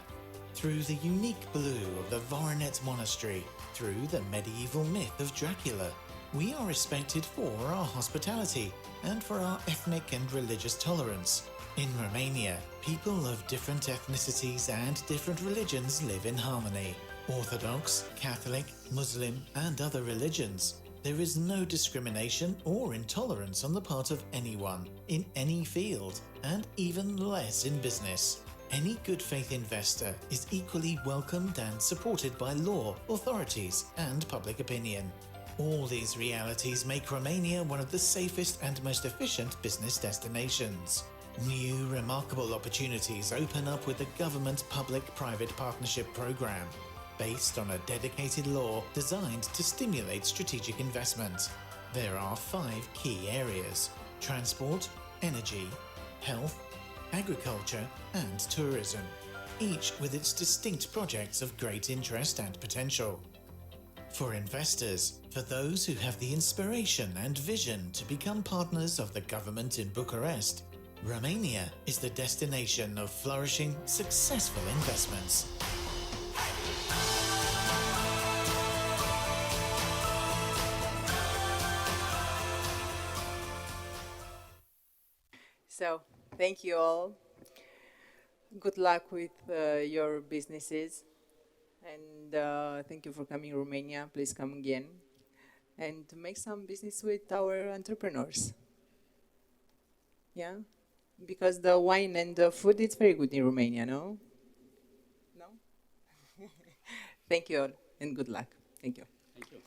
through the unique blue of the Voronet Monastery, through the medieval myth of Dracula. We are respected for our hospitality and for our ethnic and religious tolerance. In Romania, people of different ethnicities and different religions live in harmony. Orthodox, Catholic, Muslim, and other religions. There is no discrimination or intolerance on the part of anyone, in any field, and even less in business. Any good faith investor is equally welcomed and supported by law, authorities, and public opinion. All these realities make Romania one of the safest and most efficient business destinations. New, remarkable opportunities open up with the government public-private partnership program, based on a dedicated law designed to stimulate strategic investment. There are 5 key areas: transport, energy, health, agriculture, and tourism, each with its distinct projects of great interest and potential. For investors, for those who have the inspiration and vision to become partners of the government in Bucharest, Romania is the destination of flourishing, successful investments. So, thank you all. Good luck with your businesses. And thank you for coming, Romania. Please come again. And to make some business with our entrepreneurs. Yeah? Because the wine and the food, it's very good in Romania, no? No? Thank you all, and good luck. Thank you. Thank you.